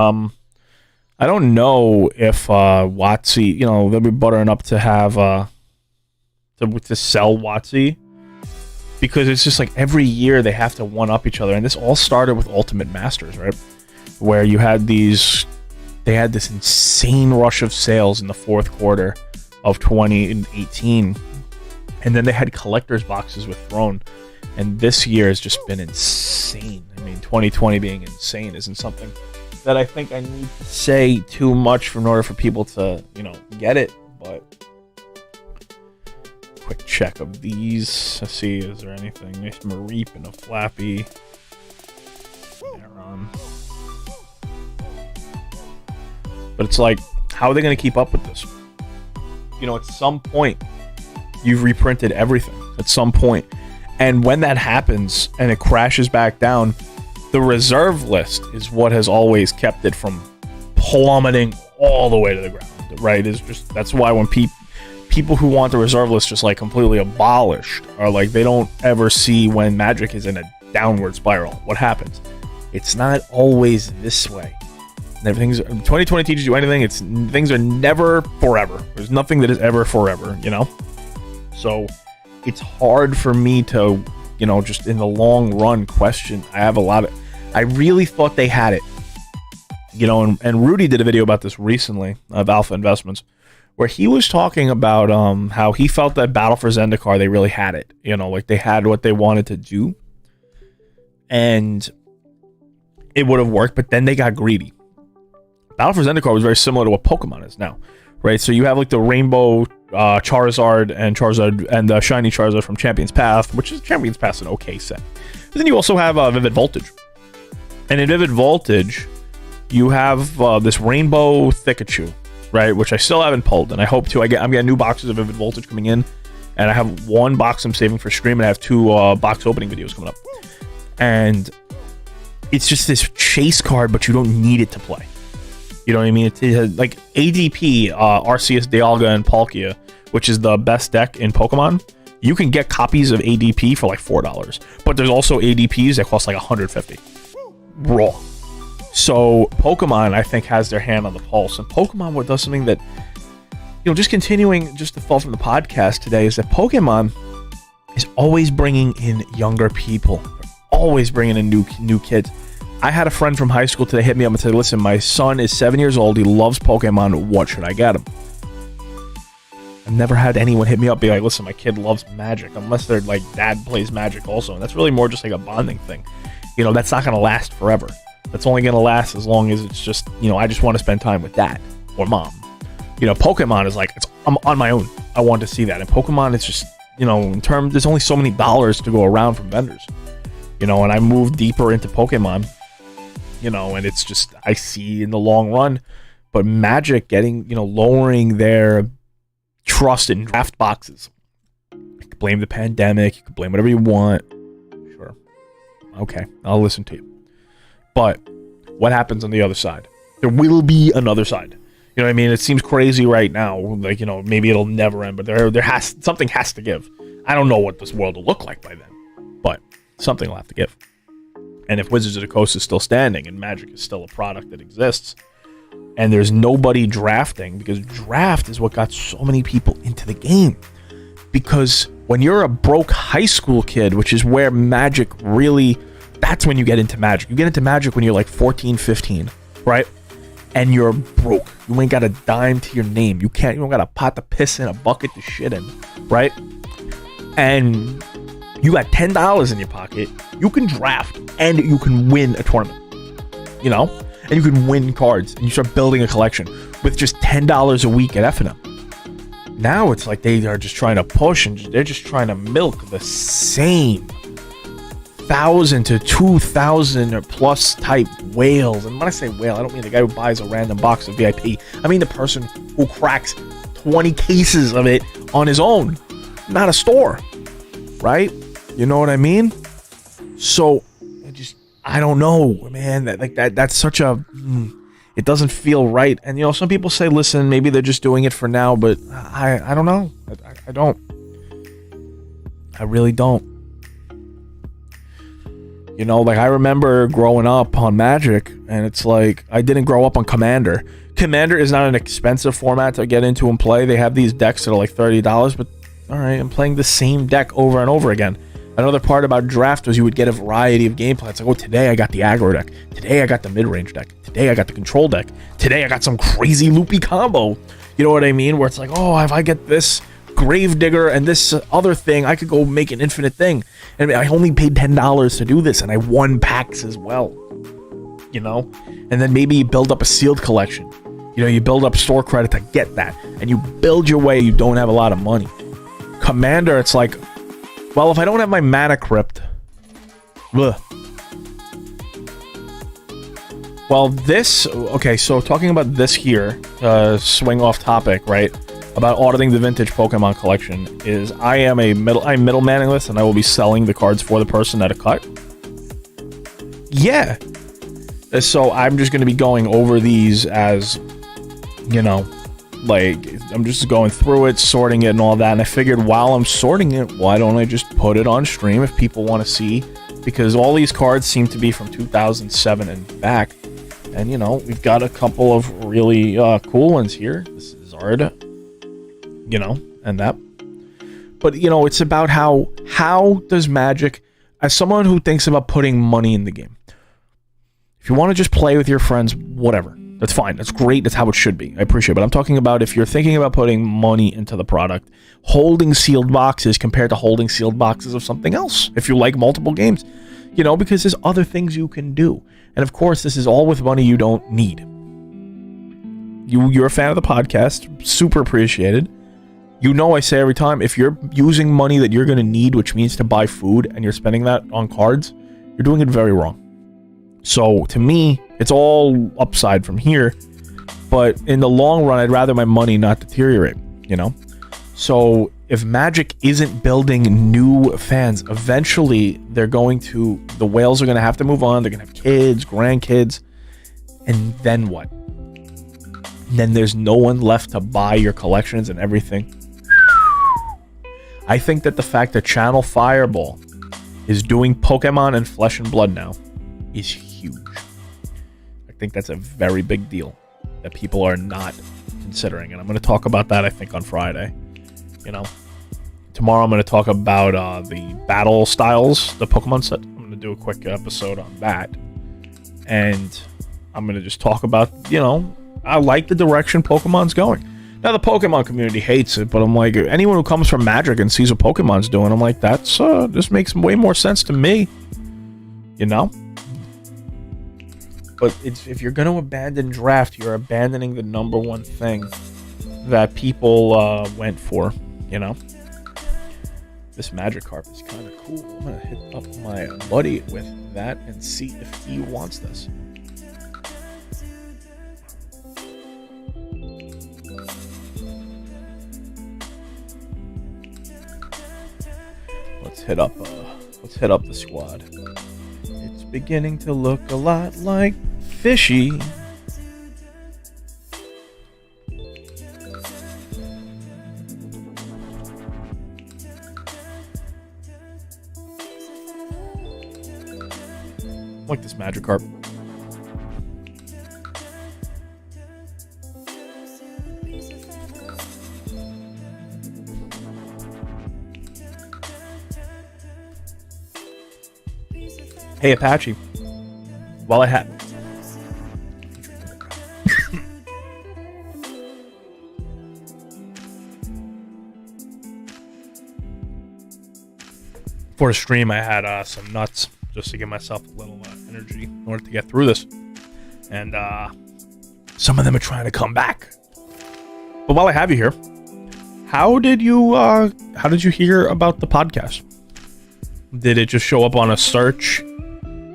I don't know if WotC, you know, they'll be buttering up to have to sell WotC, because it's just like every year they have to one up each other, and this all started with Ultimate Masters, right? Where you had this insane rush of sales in the fourth quarter of 2018, and then they had collector's boxes with Throne, and this year has just been insane. I mean, 2020 being insane isn't something that I think I need to say too much in order for people to, you know, get it, but quick check of these. Let's see, is there anything? Nice Mareep and a Flappy. Aron. But it's like, how are they going to keep up with this? You know, at some point, you've reprinted everything. At some point. And when that happens and it crashes back down, the reserve list is what has always kept it from plummeting all the way to the ground, right? Is just that's why when people who want the reserve list just like completely abolished are like, they don't ever see when Magic is in a downward spiral. What happens? It's not always this way. Everything's 2020 teaches you anything. Things are never forever. There's nothing that is ever forever, you know? So it's hard for me to, you know, just in the long run question. I really thought they had it, you know, and Rudy did a video about this recently of Alpha Investments, where he was talking about how he felt that Battle for Zendikar, they really had it, you know, like they had what they wanted to do, and it would have worked, but then they got greedy. Battle for Zendikar was very similar to what Pokemon is now, right? So you have like the Rainbow Charizard and the Shiny Charizard from Champion's Path, which is Champion's Path an okay set. But then you also have Vivid Voltage. And in Vivid Voltage, you have this Rainbow Thikachu, right? Which I still haven't pulled, and I hope to. I'm getting new boxes of Vivid Voltage coming in, and I have one box I'm saving for stream, and I have two box opening videos coming up. And it's just this chase card, but you don't need it to play. You know what I mean? It has, like, ADP, Arceus, Dialga, and Palkia, which is the best deck in Pokemon. You can get copies of ADP for like $4, but there's also ADPs that cost like $150 raw. So Pokemon, I think, has their hand on the pulse, and Pokemon does something that, you know, just continuing just the fall from the podcast today, is that Pokemon is always bringing in younger people. They're always bringing in new kids. I had a friend from high school today hit me up and said, listen, my son is 7 years old. He loves Pokemon. What should I get him? I've never had anyone hit me up be like, listen, my kid loves Magic, unless they're like, dad plays Magic also. And that's really more just like a bonding thing. You know, that's not going to last forever. That's only going to last as long as it's just, you know, I just want to spend time with dad or mom. You know, Pokemon is like, I'm on my own. I want to see that. And Pokemon is just, you know, in terms, there's only so many dollars to go around from vendors. You know, and I moved deeper into Pokemon, you know, and it's just, I see in the long run, but Magic getting, you know, lowering their trust in draft boxes. You could blame the pandemic, you could blame whatever you want. Sure. Okay, I'll listen to you. But what happens on the other side? There will be another side. You know what I mean? It seems crazy right now. Like, you know, maybe it'll never end, but something has to give. I don't know what this world will look like by then, but something will have to give. And if Wizards of the Coast is still standing and Magic is still a product that exists, and there's nobody drafting, because draft is what got so many people into the game. Because when you're a broke high school kid, which is where Magic really, that's when you get into Magic. You get into Magic when you're like 14, 15, right? And you're broke. You ain't got a dime to your name. You don't got a pot to piss in, a bucket to shit in, right? And you got $10 in your pocket. You can draft and you can win a tournament, you know? And you can win cards, and you start building a collection with just $10 a week at F&M. Now it's like they are just trying to push, and they're just trying to milk the same 1,000 to 2,000 or plus type whales. And when I say whale, I don't mean the guy who buys a random box of VIP. I mean the person who cracks 20 cases of it on his own, not a store, right? You know what I mean? So I don't know, man. That's such a, it doesn't feel right. And you know, some people say, listen, maybe they're just doing it for now, but I don't know. I don't. I really don't. You know, like I remember growing up on Magic, and it's like I didn't grow up on Commander. Commander is not an expensive format to get into and play. They have these decks that are like $30, but all right, I'm playing the same deck over and over again. Another part about draft was you would get a variety of gameplay. It's like, oh, today I got the aggro deck. Today I got the mid-range deck. Today I got the control deck. Today I got some crazy loopy combo. You know what I mean? Where it's like, oh, if I get this Gravedigger and this other thing, I could go make an infinite thing. And I only paid $10 to do this, and I won packs as well. You know? And then maybe you build up a sealed collection. You know, you build up store credit to get that. And you build your way, you don't have a lot of money. Commander, it's like, well, if I don't have my mana crypt, bleh. Well, this, okay, so talking about this here, swing off topic, right, about auditing the vintage Pokemon collection, is I'm middlemaning this, and I will be selling the cards for the person at a cut. Yeah. So I'm just going to be going over these as, you know, like, I'm just going through it, sorting it and all that, and I figured while I'm sorting it, why don't I just put it on stream if people want to see, because all these cards seem to be from 2007 and back, and, you know, we've got a couple of really cool ones here. This is Zard, you know, and that. But, you know, it's about how does Magic, as someone who thinks about putting money in the game, if you want to just play with your friends, whatever. That's fine. That's great. That's how it should be. I appreciate it. But I'm talking about if you're thinking about putting money into the product, holding sealed boxes compared to holding sealed boxes of something else. If you like multiple games, you know, because there's other things you can do. And of course, this is all with money you don't need. You're a fan of the podcast. Super appreciated. You know, I say every time, if you're using money that you're going to need, which means to buy food, and you're spending that on cards, you're doing it very wrong. So to me, it's all upside from here, but in the long run, I'd rather my money not deteriorate, you know? So if Magic isn't building new fans, eventually the whales are going to have to move on. They're going to have kids, grandkids, and then what? Then there's no one left to buy your collections and everything. I think that the fact that Channel Fireball is doing Pokemon and Flesh and Blood now is huge. I think that's a very big deal that people are not considering, and I'm going to talk about that, I think, on Friday. You know, tomorrow I'm going to talk about the battle styles, the Pokemon set. I'm going to do a quick episode on that. and I'm gonna just talk about, I like the direction Pokemon's going. Now the Pokemon community hates it, but I'm like, anyone who comes from Magic and sees what Pokemon's doing, I'm like, that's this makes way more sense to me, But if you're gonna abandon draft, you're abandoning the number one thing that people went for, This Magikarp is kind of cool. I'm gonna hit up my buddy with that and see if he wants this. Let's hit up the squad. It's beginning to look a lot like Fishy. Like this Magikarp. Hey Apache, while I had for a stream, I had some nuts just to give myself a little energy in order to get through this, and some of them are trying to come back. But while I have you here, how did you hear about the podcast? Did it just show up on a search?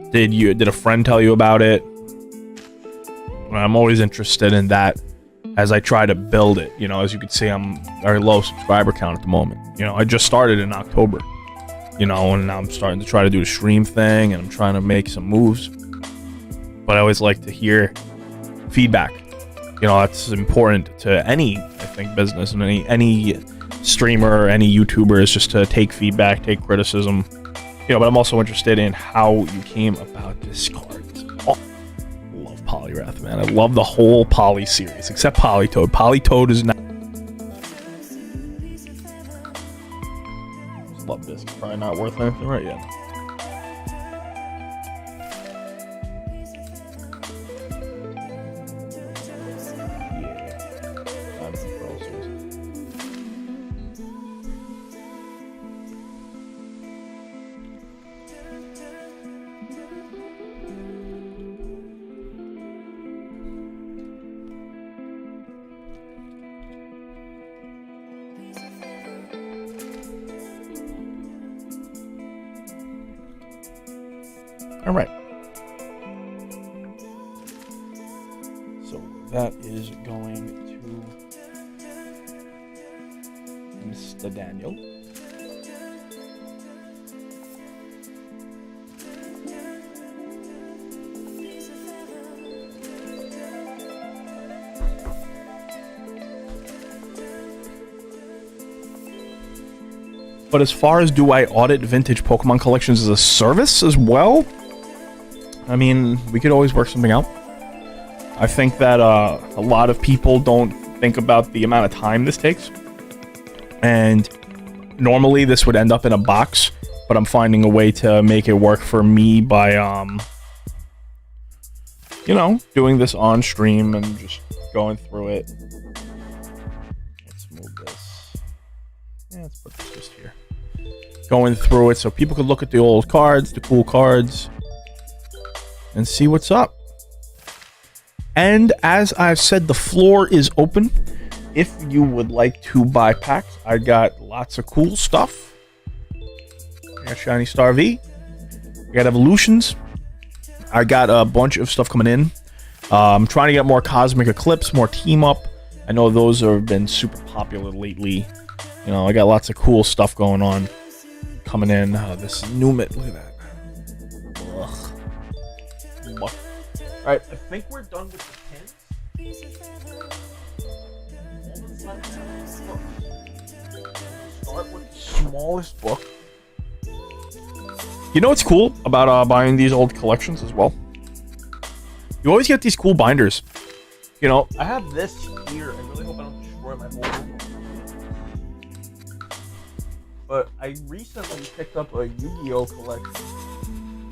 Did a friend tell you about it? I'm always interested in that as I try to build it. As you can see, I'm very low subscriber count at the moment. I just started in October, and now I'm starting to try to do the stream thing, and I'm trying to make some moves. But I always like to hear feedback. That's important to any, I think, business and any streamer, any YouTuber, is just to take feedback, take criticism. But I'm also interested in how you came about this card. Oh, love Poliwrath, man. I love the whole Poly series, except Politoed. Politoed is not. Love this. Probably not worth anything right yet. All right. So that is going to Mr. Daniel. But as far as, do I audit vintage Pokemon collections as a service as well? I mean, we could always work something out. I think that a lot of people don't think about the amount of time this takes. And normally this would end up in a box, but I'm finding a way to make it work for me by, doing this on stream and just going through it. Let's move this. Yeah, let's put this just here. Going through it so people could look at the old cards, the cool cards, and see what's up. And as I've said, the floor is open. If you would like to buy packs, I got lots of cool stuff. I got Shiny Star V. I got Evolutions. I got a bunch of stuff coming in. I'm trying to get more Cosmic Eclipse, more Team Up. I know those have been super popular lately. I got lots of cool stuff going on coming in. This Numit, look at that. Ugh. Alright, I think we're done with the pins. Start with the smallest book. You know what's cool about buying these old collections as well? You always get these cool binders. I have this here. I really hope I don't destroy my whole book. But I recently picked up a Yu-Gi-Oh collection.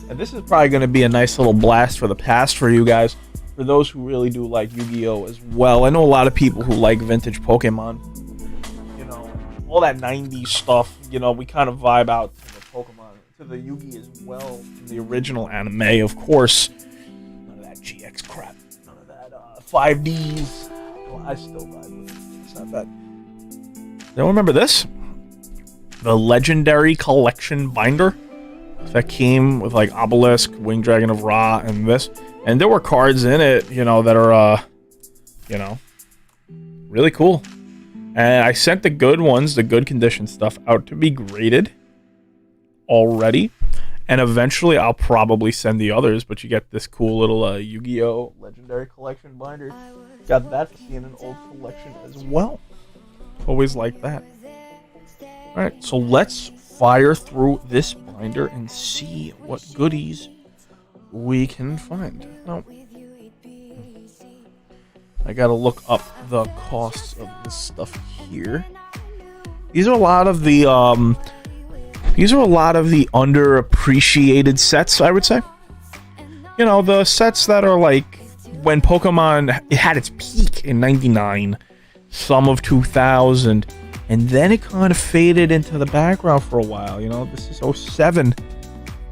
And this is probably going to be a nice little blast for the past for you guys. For those who really do like Yu-Gi-Oh as well. I know a lot of people who like vintage Pokemon. You know, all that 90s stuff. You know, we kind of vibe out to the Pokemon, to the Yu-Gi as well. The original anime, of course. None of that GX crap. None of that 5Ds. Well, I still vibe with it. It's not bad. Y'all remember this? The Legendary Collection binder that came with like Obelisk, Winged Dragon of Ra, and this. And there were cards in it, you know, that are, you know, really cool. And I sent the good ones, the good condition stuff, out to be graded already. And eventually I'll probably send the others, but you get this cool little Yu-Gi-Oh! Legendary Collection binder. Got that to see in an old collection as well. Always like that. Alright, so let's fire through this binder and see what goodies we can find. Now, I gotta look up the costs of this stuff here. These are a lot of the underappreciated sets, I would say. You know, the sets that are like when Pokemon it had its peak in '99, some of 2000, and then it kind of faded into the background for a while. You know, this is '07.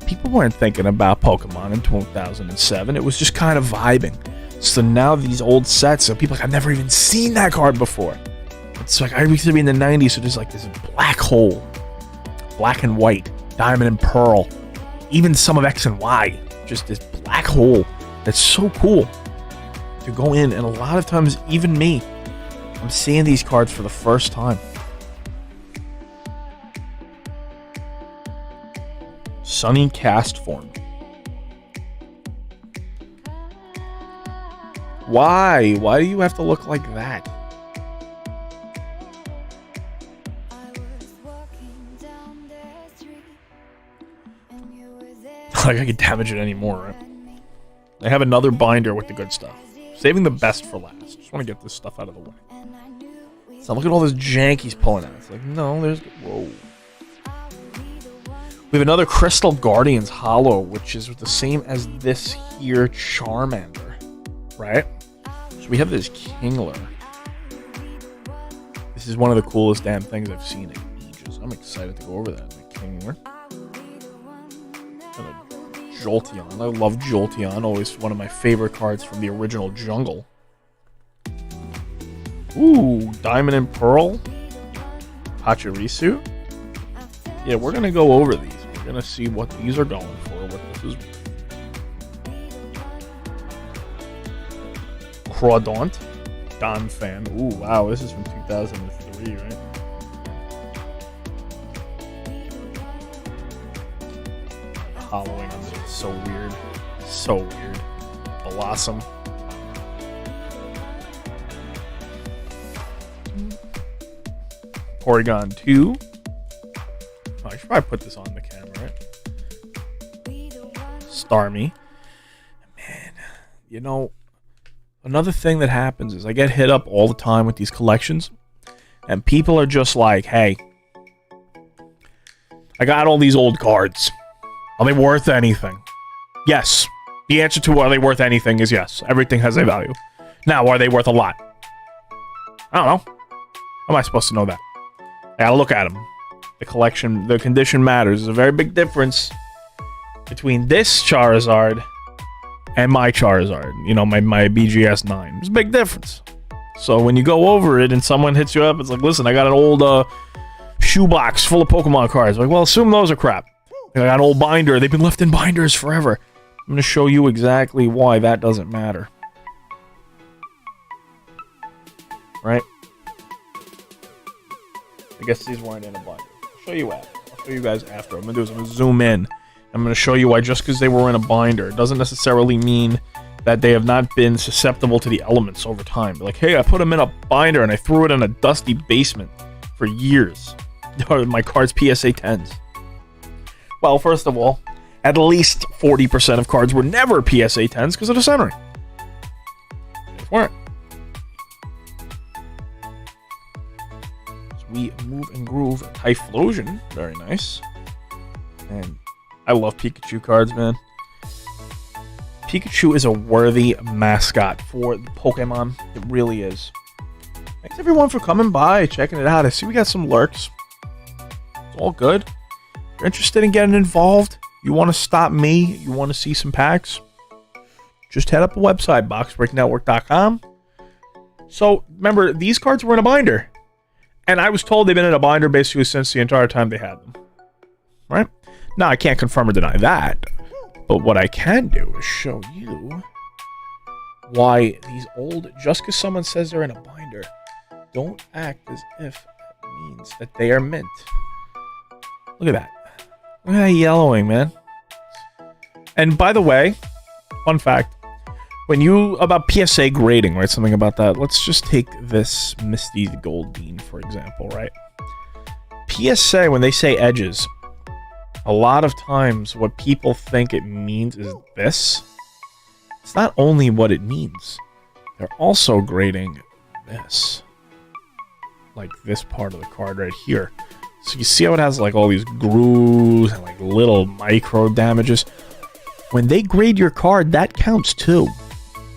People weren't thinking about Pokemon in 2007. It was just kind of vibing. So now these old sets, so people are like, I've never even seen that card before. It's like, I used to be in the 90s, so there's like this black hole. Black and white, diamond and pearl. Even some of X and Y. Just this black hole. That's so cool to go in. And a lot of times, even me, I'm seeing these cards for the first time. Sunny cast form. Why? Why do you have to look like that? Like I can damage it anymore, right? I have another binder with the good stuff. Saving the best for last. Just want to get this stuff out of the way. So look at all this jank he's pulling out. It's like, no, there's... Whoa. We have another Crystal Guardians Hollow, which is the same as this here Charmander, right? So we have this Kingler. This is one of the coolest damn things I've seen in ages. I'm excited to go over that. The Kingler. And a Jolteon. I love Jolteon. Always one of my favorite cards from the original Jungle. Ooh, Diamond and Pearl. Pachirisu. Yeah, we're going to go over these. We're going to see what these are going for, what this is. Crawdaunt. Donphan. Ooh, wow, this is from 2003, right? Hollowing on this is so weird. So weird. Blossom. Porygon 2. Oh, I should probably put this on the camera, right? Starmie. Man, you know, another thing that happens is I get hit up all the time with these collections, and people are just like, hey, I got all these old cards. Are they worth anything? Yes. The answer to are they worth anything is yes. Everything has a value. Now, are they worth a lot? I don't know. How am I supposed to know that? I gotta look at them. The collection, the condition matters. There's a very big difference between this Charizard and my Charizard. You know, my BGS 9. There's a big difference. So when you go over it and someone hits you up, it's like, listen, I got an old shoebox full of Pokemon cards. Like, well, assume those are crap. I got an old binder. They've been left in binders forever. I'm going to show you exactly why that doesn't matter. Right? I guess these weren't in a binder. I'll show you after. I'll show you guys after. I'm going to zoom in. I'm going to show you why just because they were in a binder doesn't necessarily mean that they have not been susceptible to the elements over time. Like, hey, I put them in a binder and I threw it in a dusty basement for years. My cards PSA 10s. Well, first of all, at least 40% of cards were never PSA 10s because of the centering. They weren't. So we move and groove Typhlosion. Very nice. And I love Pikachu cards, man. Pikachu is a worthy mascot for the Pokemon. It really is. Thanks everyone for coming by, checking it out. I see we got some lurks. It's all good. If you're interested in getting involved, you want to stop me, you want to see some packs, just head up the website, boxbreaknetwork.com. So, remember, these cards were in a binder. And I was told they've been in a binder basically since the entire time they had them. Right? Now, I can't confirm or deny that. But what I can do is show you why these old, just because someone says they're in a binder, don't act as if that means that they are mint. Look at that. Look at that yellowing, man. And by the way, fun fact, when you, about PSA grading, right, something about that, let's just take this Misty Goldeen, for example, right? PSA, when they say edges, a lot of times what people think it means is this. It's not only what it means. They're also grading this. Like this part of the card right here. So you see how it has like all these grooves and like little micro damages? When they grade your card, that counts too.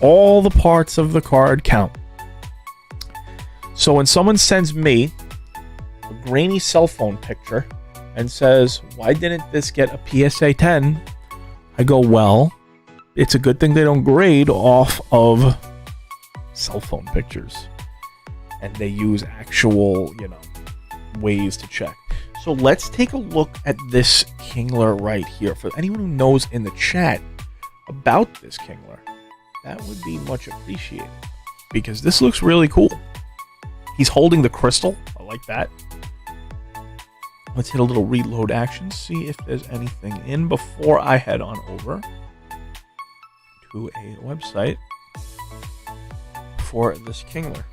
All the parts of the card count. So when someone sends me a grainy cell phone picture and says, why didn't this get a PSA 10? I go, well, it's a good thing they don't grade off of cell phone pictures. And they use actual, you know, ways to check. So let's take a look at this Kingler right here. For anyone who knows in the chat about this Kingler, that would be much appreciated. Because this looks really cool. He's holding the crystal. I like that. Let's hit a little reload action, see if there's anything in before I head on over to a website for this Kingler.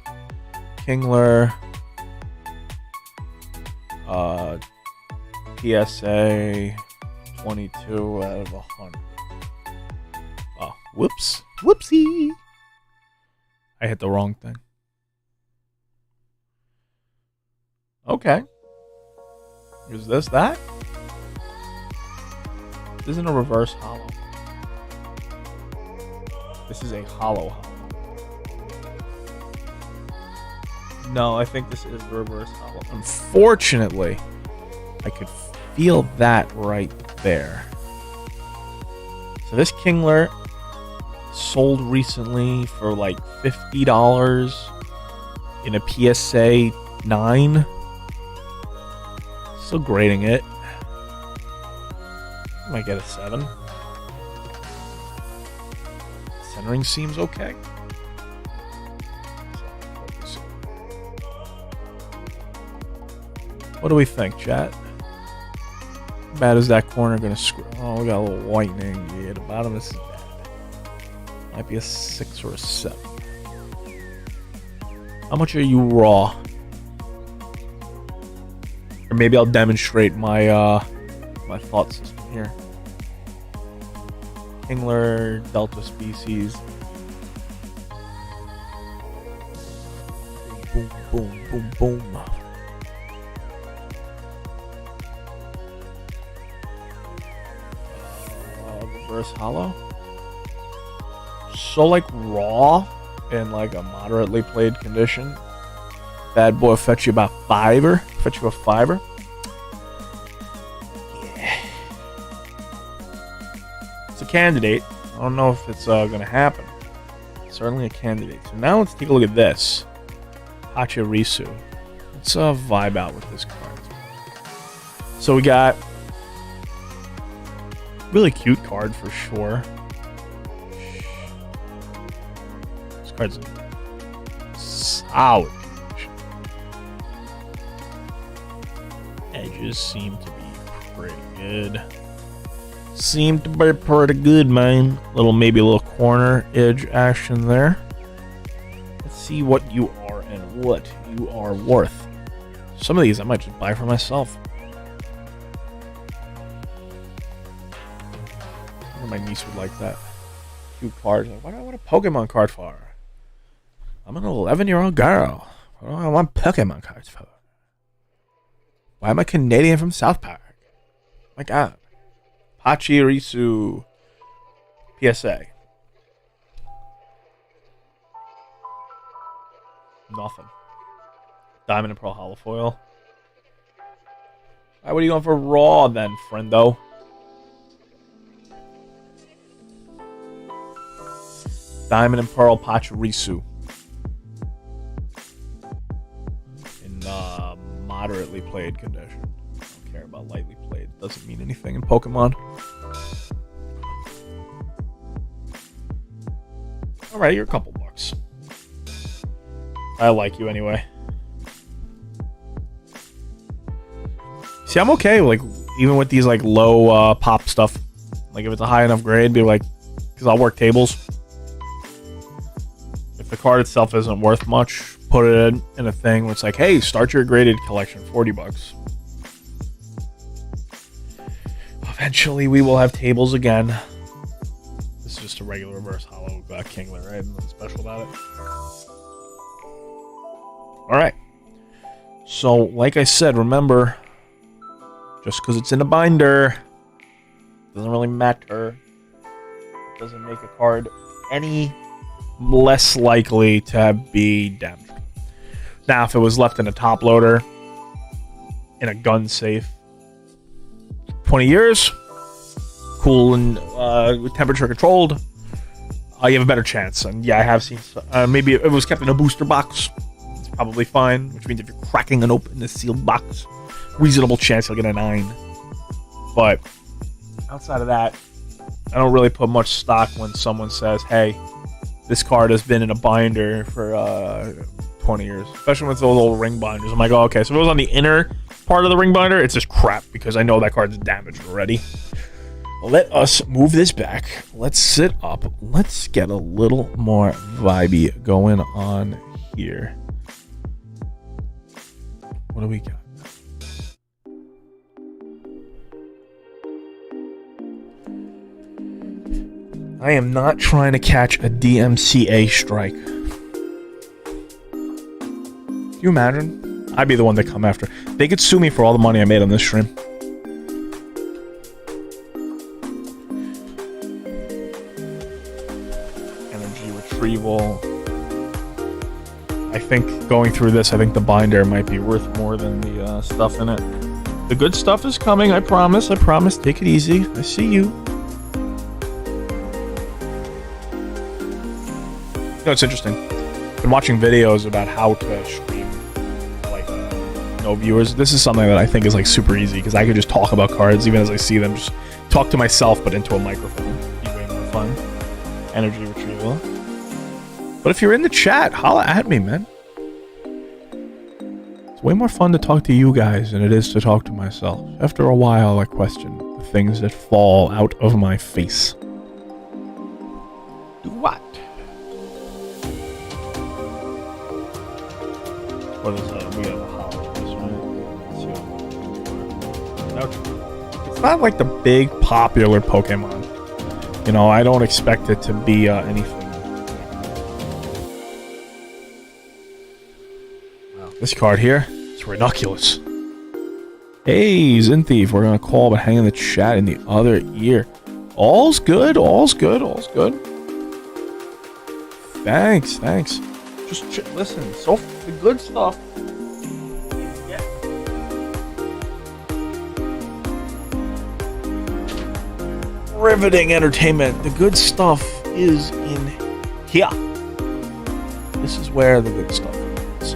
Kingler PSA 22 out of 100. Oh, whoops. Whoopsie. I hit the wrong thing. Okay. Is this that? This isn't a reverse hollow. This is a hollow. No, I think this is the reverse hollow. Unfortunately, I could feel that right there. So this Kingler sold recently for like $50 in a PSA 9. Still grading it. Might get a 7. Centering seems okay. What do we think, chat? How bad is that corner gonna screw? Oh, we got a little whitening. Yeah, the bottom is bad. Might be a 6 or a 7. How much are you raw? Or maybe I'll demonstrate my my thought system here. Kingler, Delta species. Boom, boom, boom, boom. Reverse hollow. So like raw in like a moderately played condition. Bad boy fetch you about $5. Fetch you a $5. Yeah. It's a candidate. I don't know if it's gonna happen. Certainly a candidate. So now let's take a look at this. Hachirisu. Let's vibe out with this card. So we got really cute card for sure. This card's solid condition. Edges seem to be pretty good. Seem to be pretty good, man. Maybe a little corner edge action there. Let's see what you are and what you are worth. Some of these I might just buy for myself. My niece would like that. Cute cards. Like, what do I want a Pokemon card for? I'm an 11-year-old girl. What do I want Pokemon cards for? Why am I Canadian from South Park? My God. Hachirisu PSA. Nothing. Diamond and Pearl Hollow Foil. All right, what are you going for raw then, friendo? Diamond and Pearl Pachirisu. In moderately played condition. I don't care about lightly played. It doesn't mean anything in Pokemon. Alright, you're a couple bucks. I like you anyway. See, I'm okay, like, even with these, like, low pop stuff. Like, if it's a high enough grade, be like, because I'll work tables. If the card itself isn't worth much, put it in a thing where it's like, hey, start your graded collection, 40 bucks. Eventually, we will have tables again. This is just a regular reverse hollow Kingler, right? Nothing special about it. Alright. So, like I said, remember, just because it's in a binder doesn't really matter. It doesn't make a card any less likely to be damaged. Now, if it was left in a top loader, in a gun safe, 20 years, cool and temperature controlled, you have a better chance. And yeah, I have seen, maybe if it was kept in a booster box, it's probably fine, which means if you're cracking an open a sealed box, reasonable chance you'll get a 9. But outside of that, I don't really put much stock when someone says, hey, this card has been in a binder for 20 years, especially with those old ring binders. I'm like, oh, okay, so if it was on the inner part of the ring binder, it's just crap because I know that card's damaged already. Let us move this back. Let's sit up. Let's get a little more vibey going on here. What do we got? I am not trying to catch a DMCA strike. Can you imagine? I'd be the one to come after. They could sue me for all the money I made on this stream. Energy retrieval. I think going through this, I think the binder might be worth more than the stuff in it. The good stuff is coming, I promise. I promise. Take it easy. I see you. You know, it's interesting. I've been watching videos about how to stream, like, no viewers. This is something that I think is, like, super easy, because I could just talk about cards even as I see them. Just talk to myself, but into a microphone. Be way more fun. Energy retrieval. But if you're in the chat, holla at me, man. It's way more fun to talk to you guys than it is to talk to myself. After a while, I question the things that fall out of my face. Do what? What is that? We have a hollow. Let's see. It's not like the big popular Pokemon. You know, I don't expect it to be anything. Wow. This card here, it's ridiculous. Hey, Zinthief, we're gonna call, but hang in the chat in the other ear. All's good, all's good, all's good. Thanks, thanks. Just listen, so the good stuff. Yeah. Riveting entertainment. The good stuff is in here. This is where the good stuff is.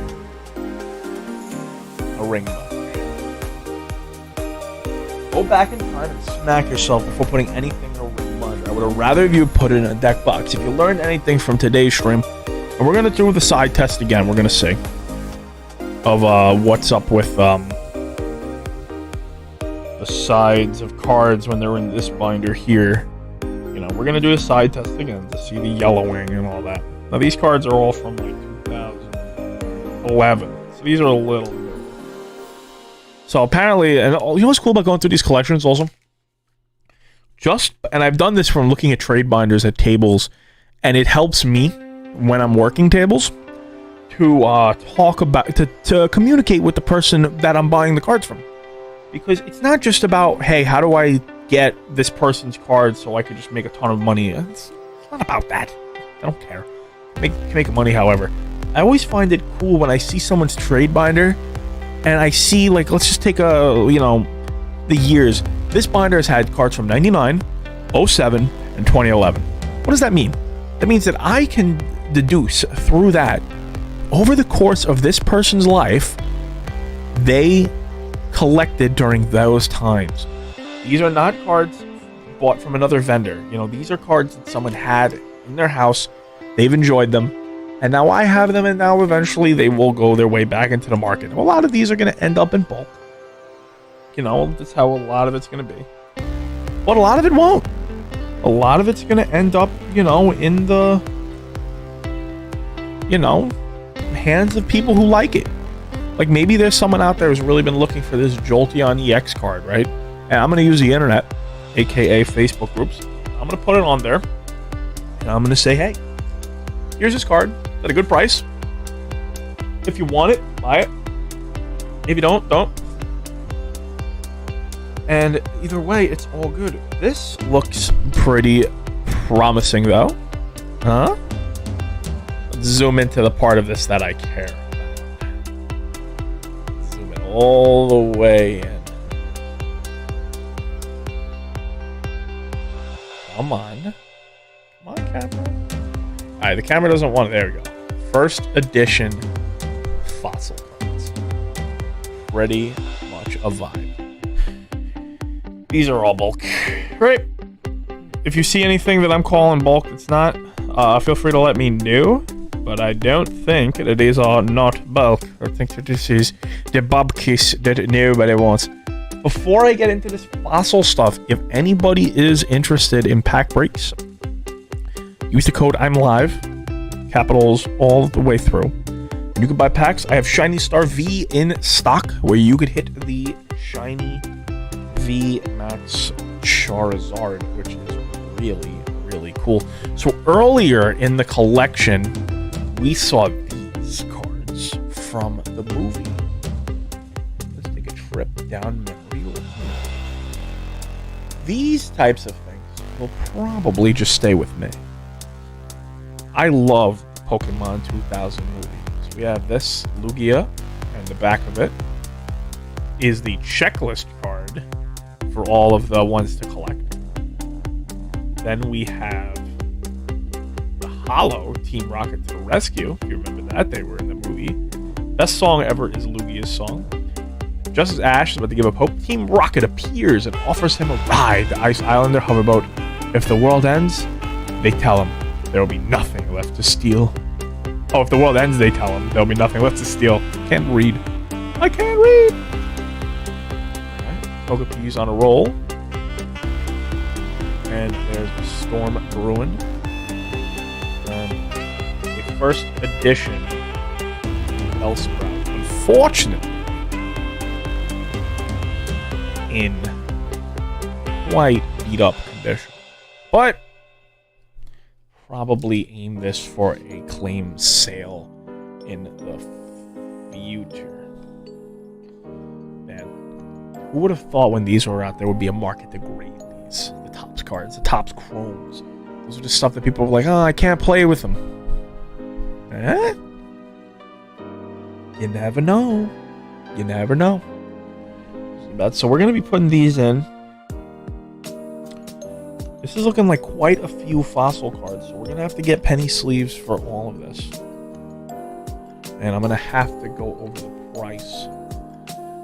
A ring binder. Go back in time and smack yourself before putting anything in a ring binder. I would have rather you put it in a deck box. If you learned anything from today's stream, and we're going to do the side test again, we're going to see, of what's up with the sides of cards when they're in this binder here. You know, we're going to do a side test again to see the yellowing and all that. Now, these cards are all from, like, 2011, so these are a little new. So, apparently, and you know what's cool about going through these collections also? And I've done this from looking at trade binders at tables, and it helps me when I'm working tables to talk about to communicate with the person that I'm buying the cards from, because it's not just about, hey, how do I get this person's card so I could just make a ton of money. It's not about that. I don't care. Make money, however. I always find it cool when I see someone's trade binder, and I see, like, let's just take the years. This binder has had cards from 99, 07, and 2011. What does that mean? That means that I can deduce through that, over the course of this person's life, they collected during those times. These are not cards bought from another vendor. These are cards that someone had in their house. They've enjoyed them, and now I have them, and now eventually they will go their way back into the market. A lot of these are going to end up in bulk. That's how a lot of it's going to be. But a lot of it won't. A lot of it's going to end up, in the, hands of people who like it. Like, maybe there's someone out there who's really been looking for this Jolteon EX card, right? And I'm going to use the internet, aka Facebook groups. I'm going to put it on there, and I'm going to say, hey, here's this card at a good price. If you want it, buy it. If you don't. And either way, it's all good. This looks pretty promising, though. Huh? Let's zoom into the part of this that I care about. Zoom in all the way in. Come on, camera. Alright, the camera doesn't want it. There we go. First edition fossil cards. Pretty much a vibe. These are all bulk. Right. If you see anything that I'm calling bulk that's not, feel free to let me know. But I don't think that these are not bulk. I think that this is the bubkiss that nobody wants. Before I get into this fossil stuff, if anybody is interested in pack breaks, use the code I'm live, capitals all the way through, and you can buy packs. I have Shiny Star V in stock, where you could hit the Shiny V Max Charizard, which is really, really cool. So earlier in the collection, we saw these cards from the movie. Let's take a trip down memory lane. These types of things will probably just stay with me. I love Pokemon 2000 movies. We have this Lugia, and the back of it is the checklist card for all of the ones to collect. Then we have the Hollow Team Rocket to the Rescue. If you remember that, they were in the movie. Best song ever is Lugia's song. Just as Ash is about to give up hope, Team Rocket appears and offers him a ride to Ice Islander hoverboat. If the world ends, they tell him there will be nothing left to steal. Oh, if the world ends, they tell him there will be nothing left to steal. Can't read. I can't read! Alright, Togepi's on a roll. And there's a Storm Bruin. And a first edition Bellsprout. Unfortunately, in quite beat up condition. But probably aim this for a claim sale in the future. Man, who would have thought when these were out there would be a market to grade these? The Topps cards, the Topps Chromes. Those are just stuff that people were like, oh, I can't play with them. Eh? You never know. You never know. So we're going to be putting these in. This is looking like quite a few fossil cards, so we're going to have to get penny sleeves for all of this. And I'm going to have to go over the price.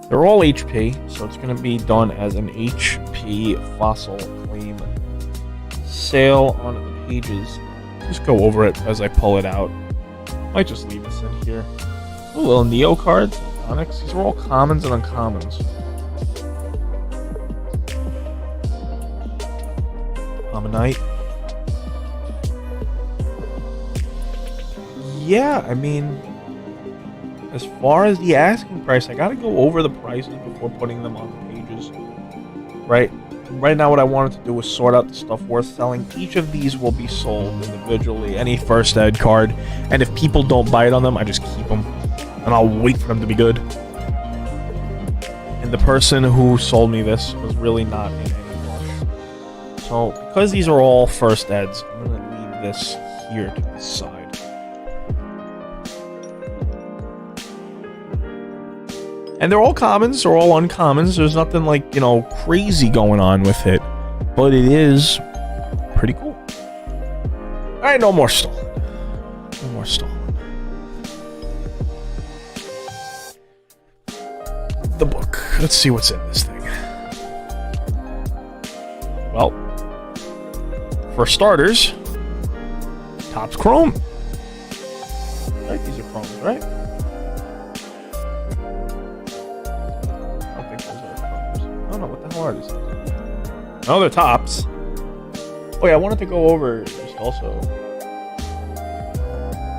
They're all HP, so it's going to be done as an HP fossil claim sale on the pages. Just go over it as I pull it out. Might just leave this in here. Ooh, little Neo cards, Onyx. These are all commons and uncommons. Ammonite. Yeah, I mean, as far as the asking price, I gotta go over the prices before putting them on the pages. Right now what I wanted to do was sort out the stuff worth selling. Each of these will be sold individually, any first ed card, and if people don't buy it on them, I just keep them, and I'll wait for them to be good. And the person who sold me this was really not in any rush. So, because these are all first eds, I'm going to leave this here to the side. And they're all commons, they're all uncommons. There's nothing like, you know, crazy going on with it. But it is pretty cool. Alright, no more stalling. No more stalling. The book. Let's see what's in this thing. Well, for starters, Topps Chrome. Right, these are Chromes, right? I don't think those are Chromes. I don't know, what the hell are these things? No, they're Topps. Oh yeah, I wanted to go over just also.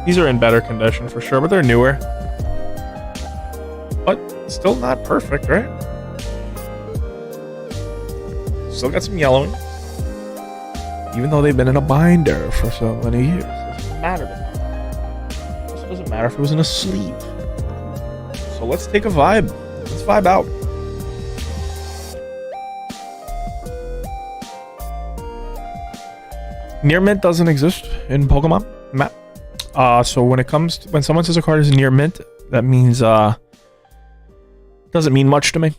These are in better condition for sure, but they're newer. But still not perfect, right? Still got some yellowing. Even though they've been in a binder for so many years. It doesn't matter to me. Also doesn't matter if it was in a sleeve. So let's take a vibe. Let's vibe out. Near mint doesn't exist in Pokemon map. So when someone says a card is near mint, that means doesn't mean much to me.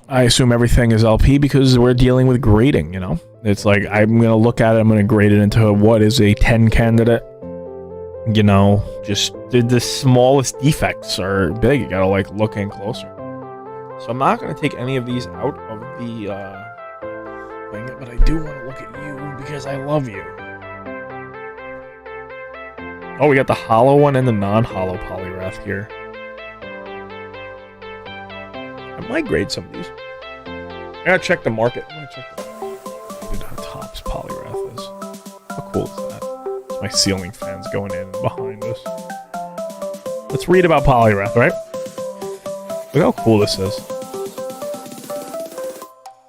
I assume everything is LP because we're dealing with grading, you know? It's like, I'm going to look at it, I'm going to grade it into what is a 10 candidate. You know, just the smallest defects are big. You got to like look in closer. So I'm not going to take any of these out of the thing, but I do want to look at you because I love you. Oh, we got the hollow one and the non-hollow Poliwrath here. I might grade some of these. I gotta check the market. I'm gonna check how Topps Poliwrath is. How cool is that? It's my ceiling fans going in behind us. Let's read about Poliwrath, right? Look how cool this is.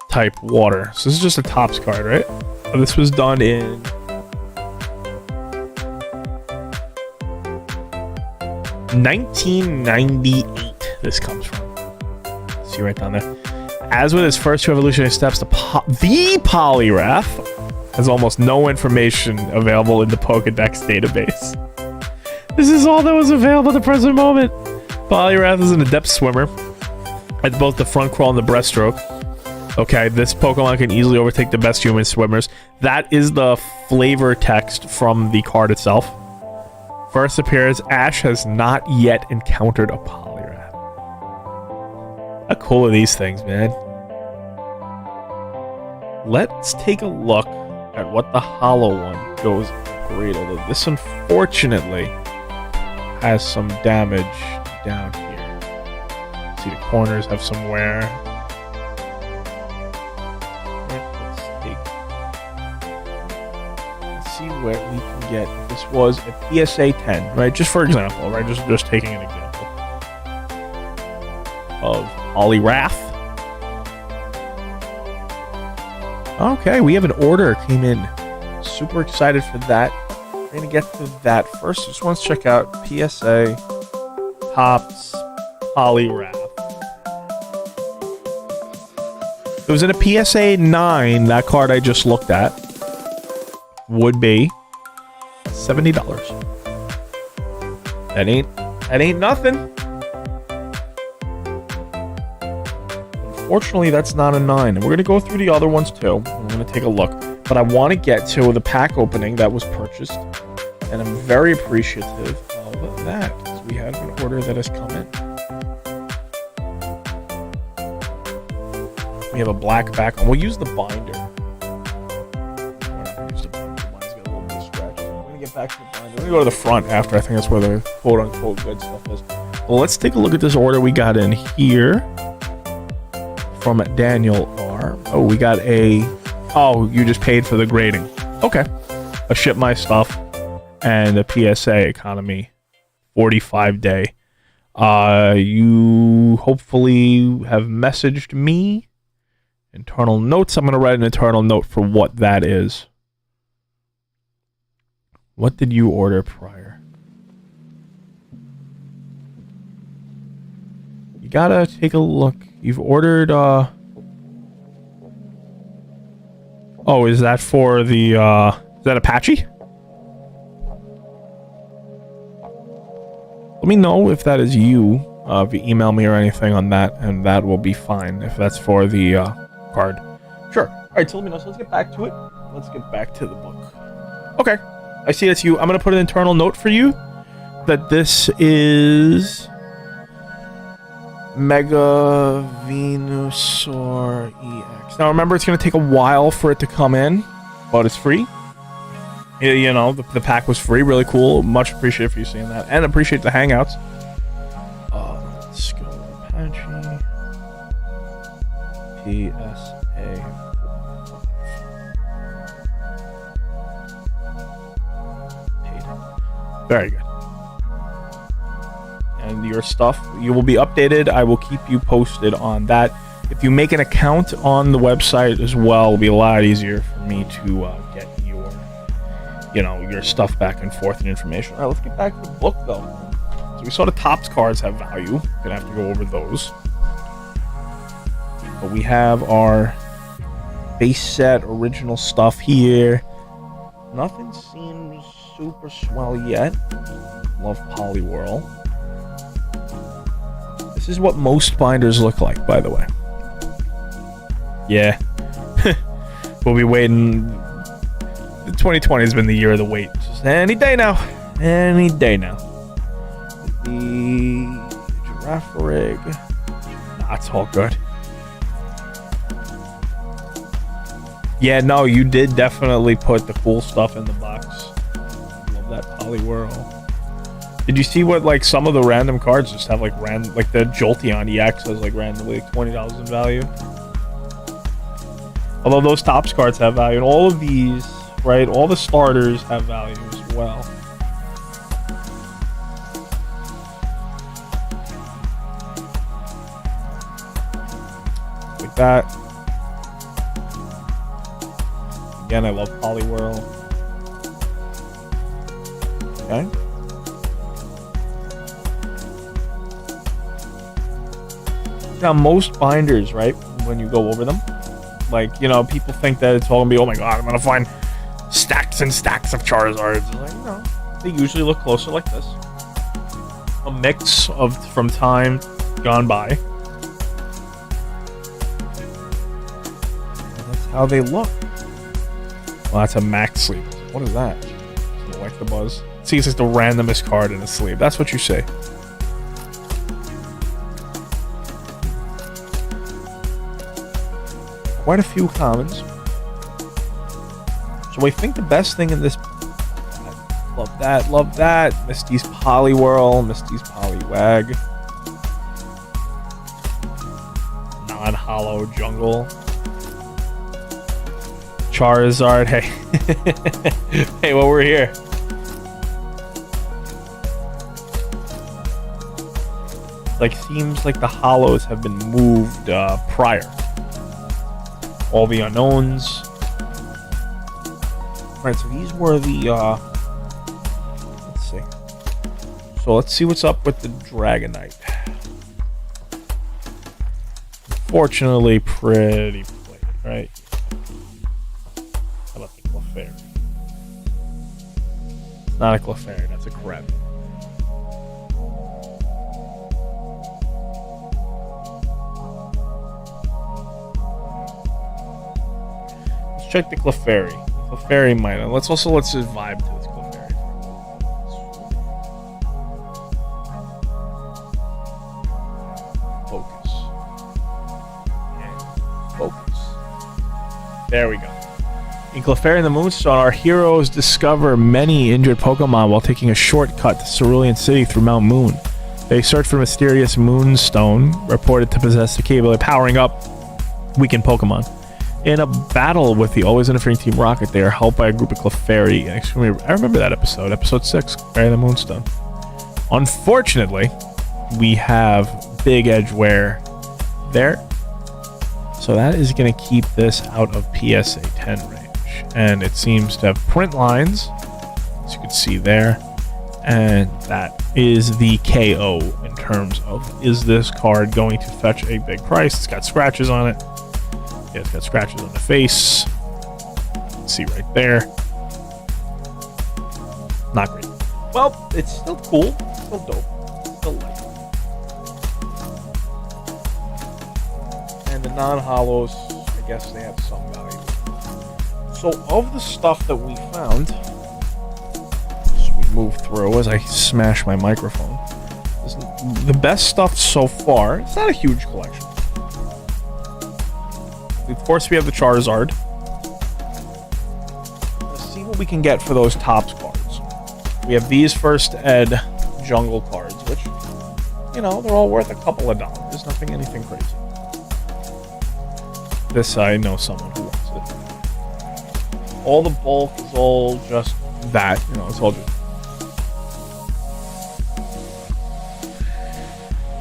Type water. So this is just a Topps card, right? This was done in 1998. This comes from. See right down there. As with its first two evolutionary steps, the Poliwrath has almost no information available in the Pokedex database. This is all that was available at the present moment. Poliwrath is an adept swimmer at both the front crawl and the breaststroke. Okay, this Pokemon can easily overtake the best human swimmers. That is the flavor text from the card itself. First appearance, Ash has not yet encountered a Poliwrath. How cool are these things, man? Let's take a look at what the hollow one goes great. Although this unfortunately has some damage down here. See, the corners have some wear. Let's see what we can get if this was a PSA 10, right? Just for example, right? Just taking an example of Poliwrath. Okay, we have an order came in. Super excited for that. We're gonna get to that first. Just want to check out PSA Topps Poliwrath. If it was in a PSA 9, that card I just looked at would be $70. That ain't nothing. Unfortunately, that's not a 9. And we're going to go through the other ones too. We're going to take a look. But I want to get to the pack opening that was purchased. And I'm very appreciative of that, because we have an order that has come in. We have a black back. We'll use the binder. We're not going to use the binder. Mine's got a little bit of scratches. I'm going to get back to the binder. We're going to go to the front after. I think that's where the quote-unquote good stuff is. Well, let's take a look at this order we got in here. From Daniel R. Oh, we got a... Oh, you just paid for the grading. Okay. I ship my stuff. And the PSA economy 45 day. You hopefully have messaged me. Internal notes. I'm going to write an internal note for what that is. What did you order prior? You gotta take a look. You've ordered, Oh, is that for the, is that Apache? Let me know if that is you, if you email me or anything on that, and that will be fine if that's for the, card. Sure. Alright, so let me know. So let's get back to it. Let's get back to the book. Okay. I see that's you. I'm gonna put an internal note for you that this is Mega Venusaur EX. Now remember, it's gonna take a while for it to come in, but it's free. You know, the pack was free. Really cool. Much appreciated for you seeing that, and appreciate the hangouts. Let's go Apache PSA. Very good. And your stuff, you will be updated. I will keep you posted on that. If you make an account on the website as well, it'll be a lot easier for me to get your, you know, your stuff back and forth and information. All right, let's get back to the book though. So we saw the Topps cards have value. Gonna have to go over those. But we have our base set original stuff here. Nothing seems super swell yet. Love Poliwhirl. This is what most binders look like, by the way. Yeah. We'll be waiting. 2020 has been the year of the wait. Just any day now. Any day now. The Giraffe Rig. Nah, it's all good. Yeah, no, you did definitely put the cool stuff in the box. Love that Poliwhirl. Did you see what, like, some of the random cards just have, like, like the Jolteon EX has, like, randomly like $20 in value? Although those Topps cards have value, and all of these, right, all the starters have value as well. Like that. Again, I love Poliwhirl. Okay. Now, most binders, right, when you go over them, like, you know, people think that it's all gonna be, oh my god, I'm gonna find stacks and stacks of Charizards. Like, no, they usually look closer like this. A mix of from time gone by. And that's how they look. Well, that's a max sleeve. What is that? I like the buzz. See, it's just the randomest card in a sleeve. That's what you say. Quite a few commons. So I think the best thing in this... Love that, love that. Misty's Poliwhirl, Misty's Poliwag. Non-hollow jungle. Charizard, hey. Hey, well, we're here. Like, seems like the hollows have been moved prior. All the unknowns. Right, so these were the, let's see. So let's see what's up with the Dragonite. Unfortunately, pretty plain, right? How about the Clefairy? It's not a Clefairy, that's a crab. Check the Clefairy. Clefairy might. Let's vibe to this Clefairy. Focus. And focus. There we go. In Clefairy and the Moonstone, our heroes discover many injured Pokemon while taking a shortcut to Cerulean City through Mount Moon. They search for mysterious Moonstone, reported to possess the capability of powering up weakened Pokemon. In a battle with the always interfering Team Rocket, they are helped by a group of Clefairy. I remember that episode, episode 6, Clefairy and the Moonstone. Unfortunately, we have big edge wear there. So that is going to keep this out of PSA 10 range. And it seems to have print lines, as you can see there. And that is the KO in terms of, is this card going to fetch a big price? It's got scratches on it. Yeah, it's got scratches on the face. see right there. Not great. Well, it's still cool. Still dope. Still light. And the non-hollows, I guess they have some value. So of the stuff that we found, as we move through, as I smash my microphone, the best stuff so far, it's not a huge collection. Of course, we have the Charizard. Let's see what we can get for those Topps cards. We have these First Ed Jungle cards, which, you know, they're all worth a couple of dollars. Anything crazy. This, I know someone who wants it. All the bulk is all just that. You know, it's all just...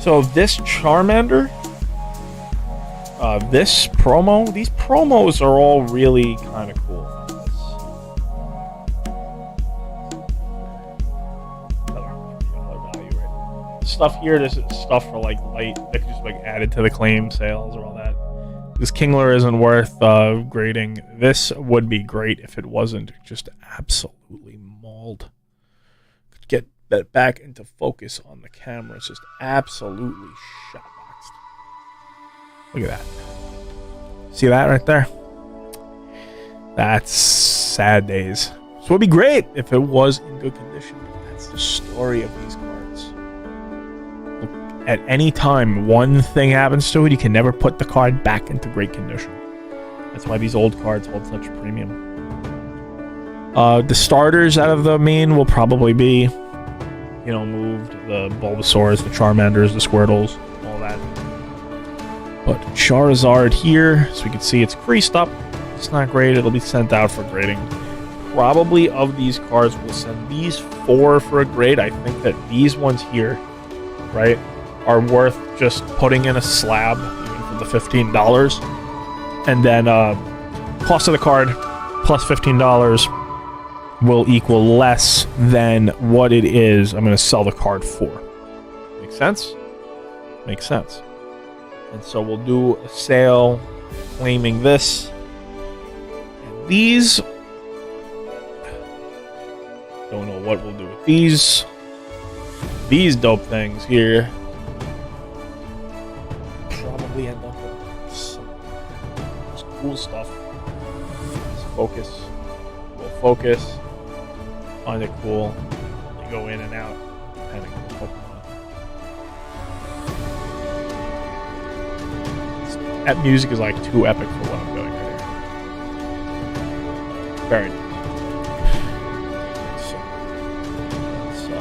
So this Charmander, this promo, these promos are all really kind of cool. Another value, right? Stuff here, this is stuff for like light that could just like added to the claim sales or all that. This Kingler isn't worth grading. This would be great if it wasn't just absolutely mauled. Could get that back into focus on the camera. It's just absolutely shotboxed. Look at that. See that right there? That's sad days. So it would be great if it was in good condition. That's the story of these cards. Look, at any time one thing happens to it, you can never put the card back into great condition. That's why these old cards hold such a premium. The starters out of the main will probably be, you know, moved, the Bulbasaurs, the Charmanders, the Squirtles, all that. But Charizard here, so we can see it's creased up. It's not great. It'll be sent out for grading. Probably of these cards, we'll send these 4 for a grade. I think that these ones here, right, are worth just putting in a slab, even for the $15. And then cost of the card plus $15 will equal less than what it is I'm going to sell the card for. Make sense? Makes sense. And so we'll do a sale claiming this. And these, don't know what we'll do with these. These dope things here. Probably end up with some cool stuff. Let's focus. We'll focus. Find it cool. They go in and out depending on the Pokemon. That music is like too epic for what I'm doing right here. Very nice. So,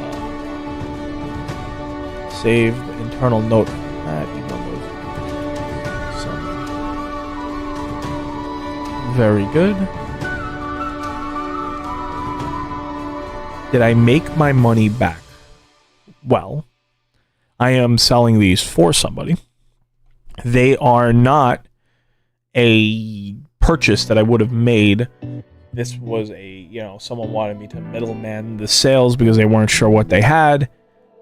let's save the internal note from that, even though those very good. Did I make my money back? Well, I am selling these for somebody. They are not a purchase that I would have made. This was a, you know, someone wanted me to middleman the sales because they weren't sure what they had.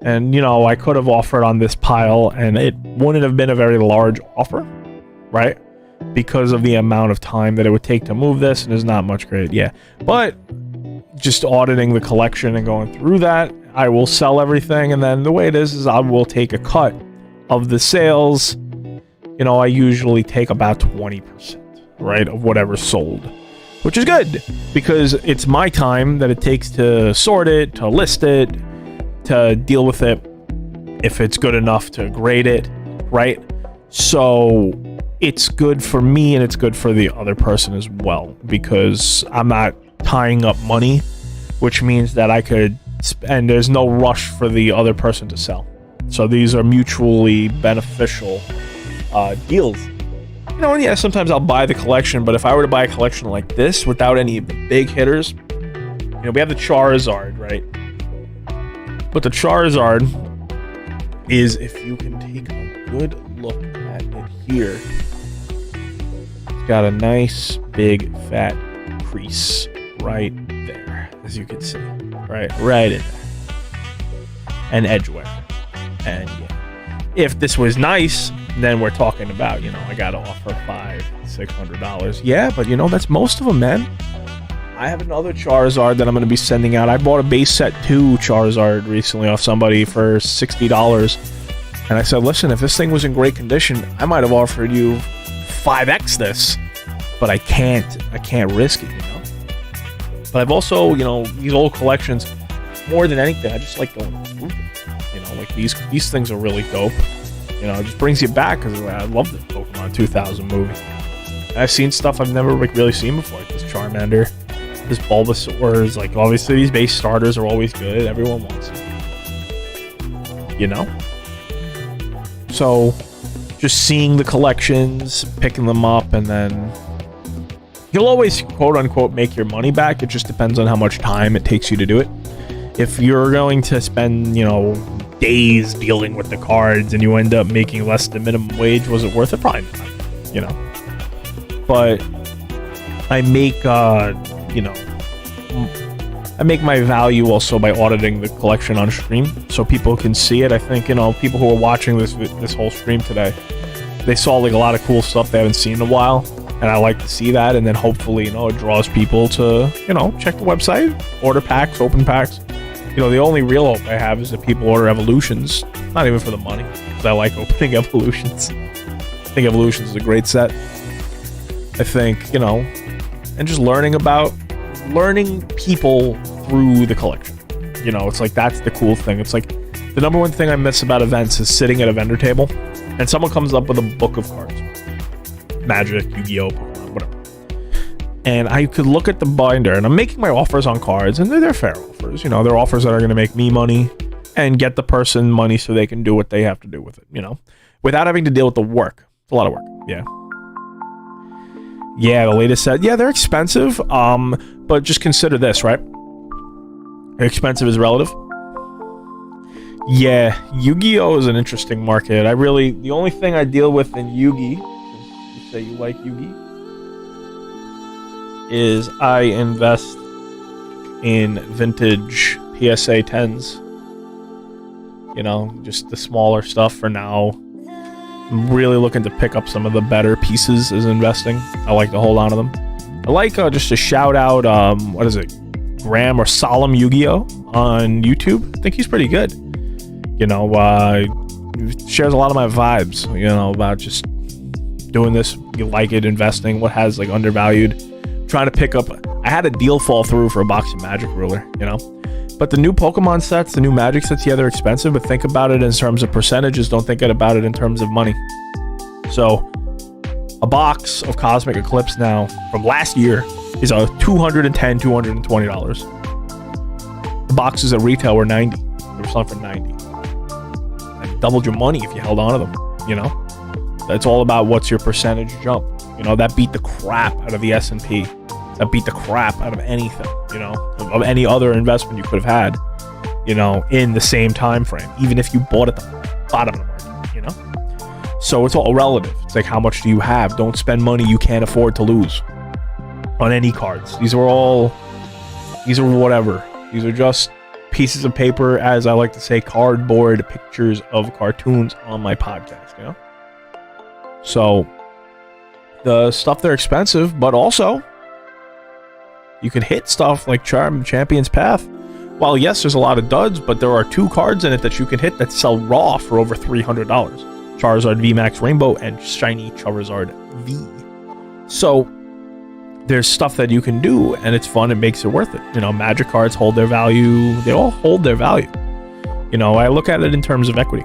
And, you know, I could have offered on this pile and it wouldn't have been a very large offer, right? Because of the amount of time that it would take to move this, and there's not much great, yeah. But just auditing the collection and going through that, I will sell everything, and then the way it is I will take a cut of the sales. You know, I usually take about 20%, right, of whatever's sold, which is good because it's my time that it takes to sort it, to list it, to deal with it, if it's good enough to grade it, right? So it's good for me and it's good for the other person as well because I'm not tying up money, which means that I could and there's no rush for the other person to sell. So these are mutually beneficial deals. You know, and yeah, sometimes I'll buy the collection, but if I were to buy a collection like this without any of the big hitters, you know, we have the Charizard, right? But the Charizard is, if you can take a good look at it here, it's got a nice big fat crease right there, as you can see, right in there, and edge wear. And yeah, if this was nice, then we're talking about, you know, I gotta offer $500-600. Yeah, but you know, that's most of them, man. I have another Charizard that I'm going to be sending out. I bought a base set 2 Charizard recently off somebody for $60. And I said, listen, if this thing was in great condition, I might have offered you 5x this. But I can't risk it, you know? But I've also, you know, these old collections, more than anything, I just like going through them. You know, like these things are really dope. You know, it just brings you back, because I love the Pokemon 2000 movie. And I've seen stuff I've never like really seen before, like this Charmander, this Bulbasaur. Like, obviously these base starters are always good. Everyone wants them. You know? So, just seeing the collections, picking them up, and then you'll always, quote-unquote, make your money back. It just depends on how much time it takes you to do it. If you're going to spend, you know, days dealing with the cards and you end up making less than minimum wage, was it worth it? Probably not, you know. But I make, you know, I make my value also by auditing the collection on stream so people can see it. I think, you know, people who are watching this whole stream today, they saw like a lot of cool stuff they haven't seen in a while. And I like to see that, and then hopefully, you know, it draws people to, you know, check the website, order packs, open packs. You know, the only real hope I have is that people order Evolutions, not even for the money, because I like opening Evolutions. I think Evolutions is a great set. I think, you know, and just learning people through the collection. You know, it's like, that's the cool thing. It's like, the number one thing I miss about events is sitting at a vendor table, and someone comes up with a book of cards. Magic, Yu-Gi-Oh, Pokemon, whatever. And I could look at the binder, and I'm making my offers on cards, and they're fair offers. You know, they're offers that are going to make me money and get the person money so they can do what they have to do with it, you know, without having to deal with the work. It's a lot of work. Yeah. Yeah, the latest set. Yeah, they're expensive. But just consider this, right? Expensive is relative. Yeah, Yu-Gi-Oh is an interesting market. The only thing I deal with in Yu-Gi, say you like Yu-Gi, is I invest in vintage PSA 10s. You know, just the smaller stuff for now. I'm really looking to pick up some of the better pieces as investing. I like to hold on to them. I like just to shout out, what is it? Graham or Solemn Yu-Gi-Oh on YouTube. I think he's pretty good. You know, shares a lot of my vibes, you know, about just doing this, you like it, investing, what has like undervalued, trying to pick up. I had a deal fall through for a box of Magic Ruler, you know, but the new Pokemon sets, the new Magic sets, yeah, they're expensive, but think about it in terms of percentages. Don't think about it in terms of money. So a box of Cosmic Eclipse now from last year is a $210, $220. The boxes at retail were $90. They were selling for $90. I doubled your money if you held on to them, you know. It's all about what's your percentage jump. You know, that beat the crap out of the S&P. That beat the crap out of anything, you know, of any other investment you could have had, you know, in the same time frame, even if you bought at the bottom of the market, you know. So it's all relative. It's like, how much do you have? Don't spend money you can't afford to lose on any cards. These are whatever. These are just pieces of paper, as I like to say, cardboard pictures of cartoons on my podcast, you know. So the stuff, they're expensive, but also you can hit stuff like Champion's Path. While yes, there's a lot of duds, but there are 2 cards in it that you can hit that sell raw for over $300. Charizard VMAX Rainbow and Shiny Charizard V. So there's stuff that you can do, and it's fun. It makes it worth it. You know, Magic cards hold their value. They all hold their value. You know, I look at it in terms of equity.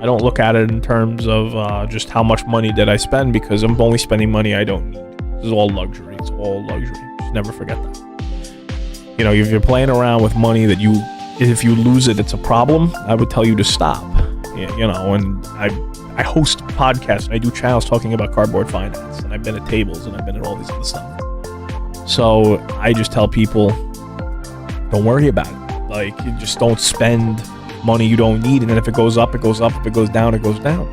I don't look at it in terms of just how much money did I spend, because I'm only spending money I don't need. This is all luxury. It's all luxury. Just never forget that. You know, if you're playing around with money that if you lose it, it's a problem, I would tell you to stop. Yeah, you know, and I host podcasts and I do channels talking about cardboard finance, and I've been at tables and I've been at all this other stuff. So I just tell people, don't worry about it. Like, you just don't spend money you don't need, and then if it goes up, it goes up. If it goes down, it goes down.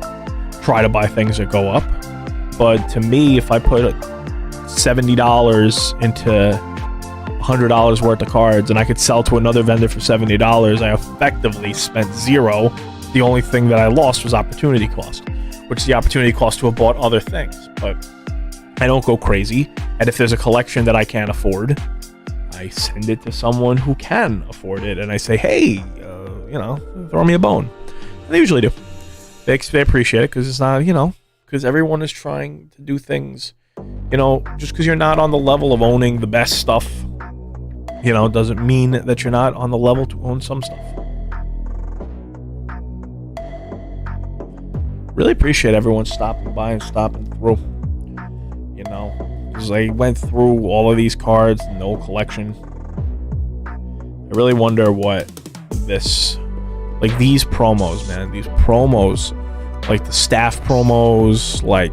Try to buy things that go up. But to me, if I put $70 into $100 worth of cards and I could sell to another vendor for $70, I effectively spent $0. The only thing that I lost was opportunity cost, which is the opportunity cost to have bought other things. But I don't go crazy. And if there's a collection that I can't afford, I send it to someone who can afford it, and I say, hey, throw me a bone. And they usually do. They appreciate it because it's not, because everyone is trying to do things, just because you're not on the level of owning the best stuff, doesn't mean that you're not on the level to own some stuff. Really appreciate everyone stopping by and stopping through. Because I went through all of these cards, no collection. I really wonder what these promos, man, these promos, like the staff promos, like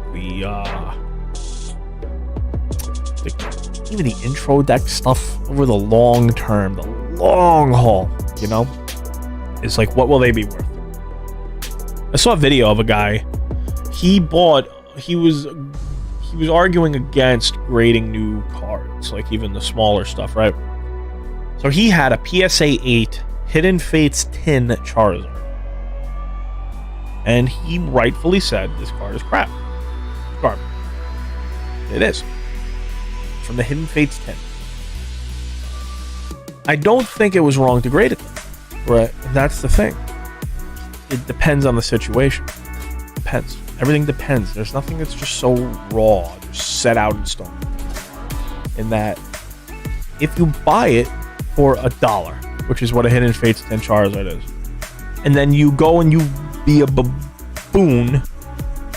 even the intro deck stuff over the long term, the long haul, it's like, what will they be worth? I saw a video of a guy. He was arguing against grading new cards, like even the smaller stuff, right? So he had a PSA 8 Hidden Fates 10 Charizard. And he rightfully said this card is crap. Garbage. It is. From the Hidden Fates 10. I don't think it was wrong to grade it, right? That's the thing. It depends on the situation. Depends. Everything depends. There's nothing that's just so raw, just set out in stone. In that, if you buy it for $1, which is what a Hidden Fates 10 Charizard is, and then you go and you be a baboon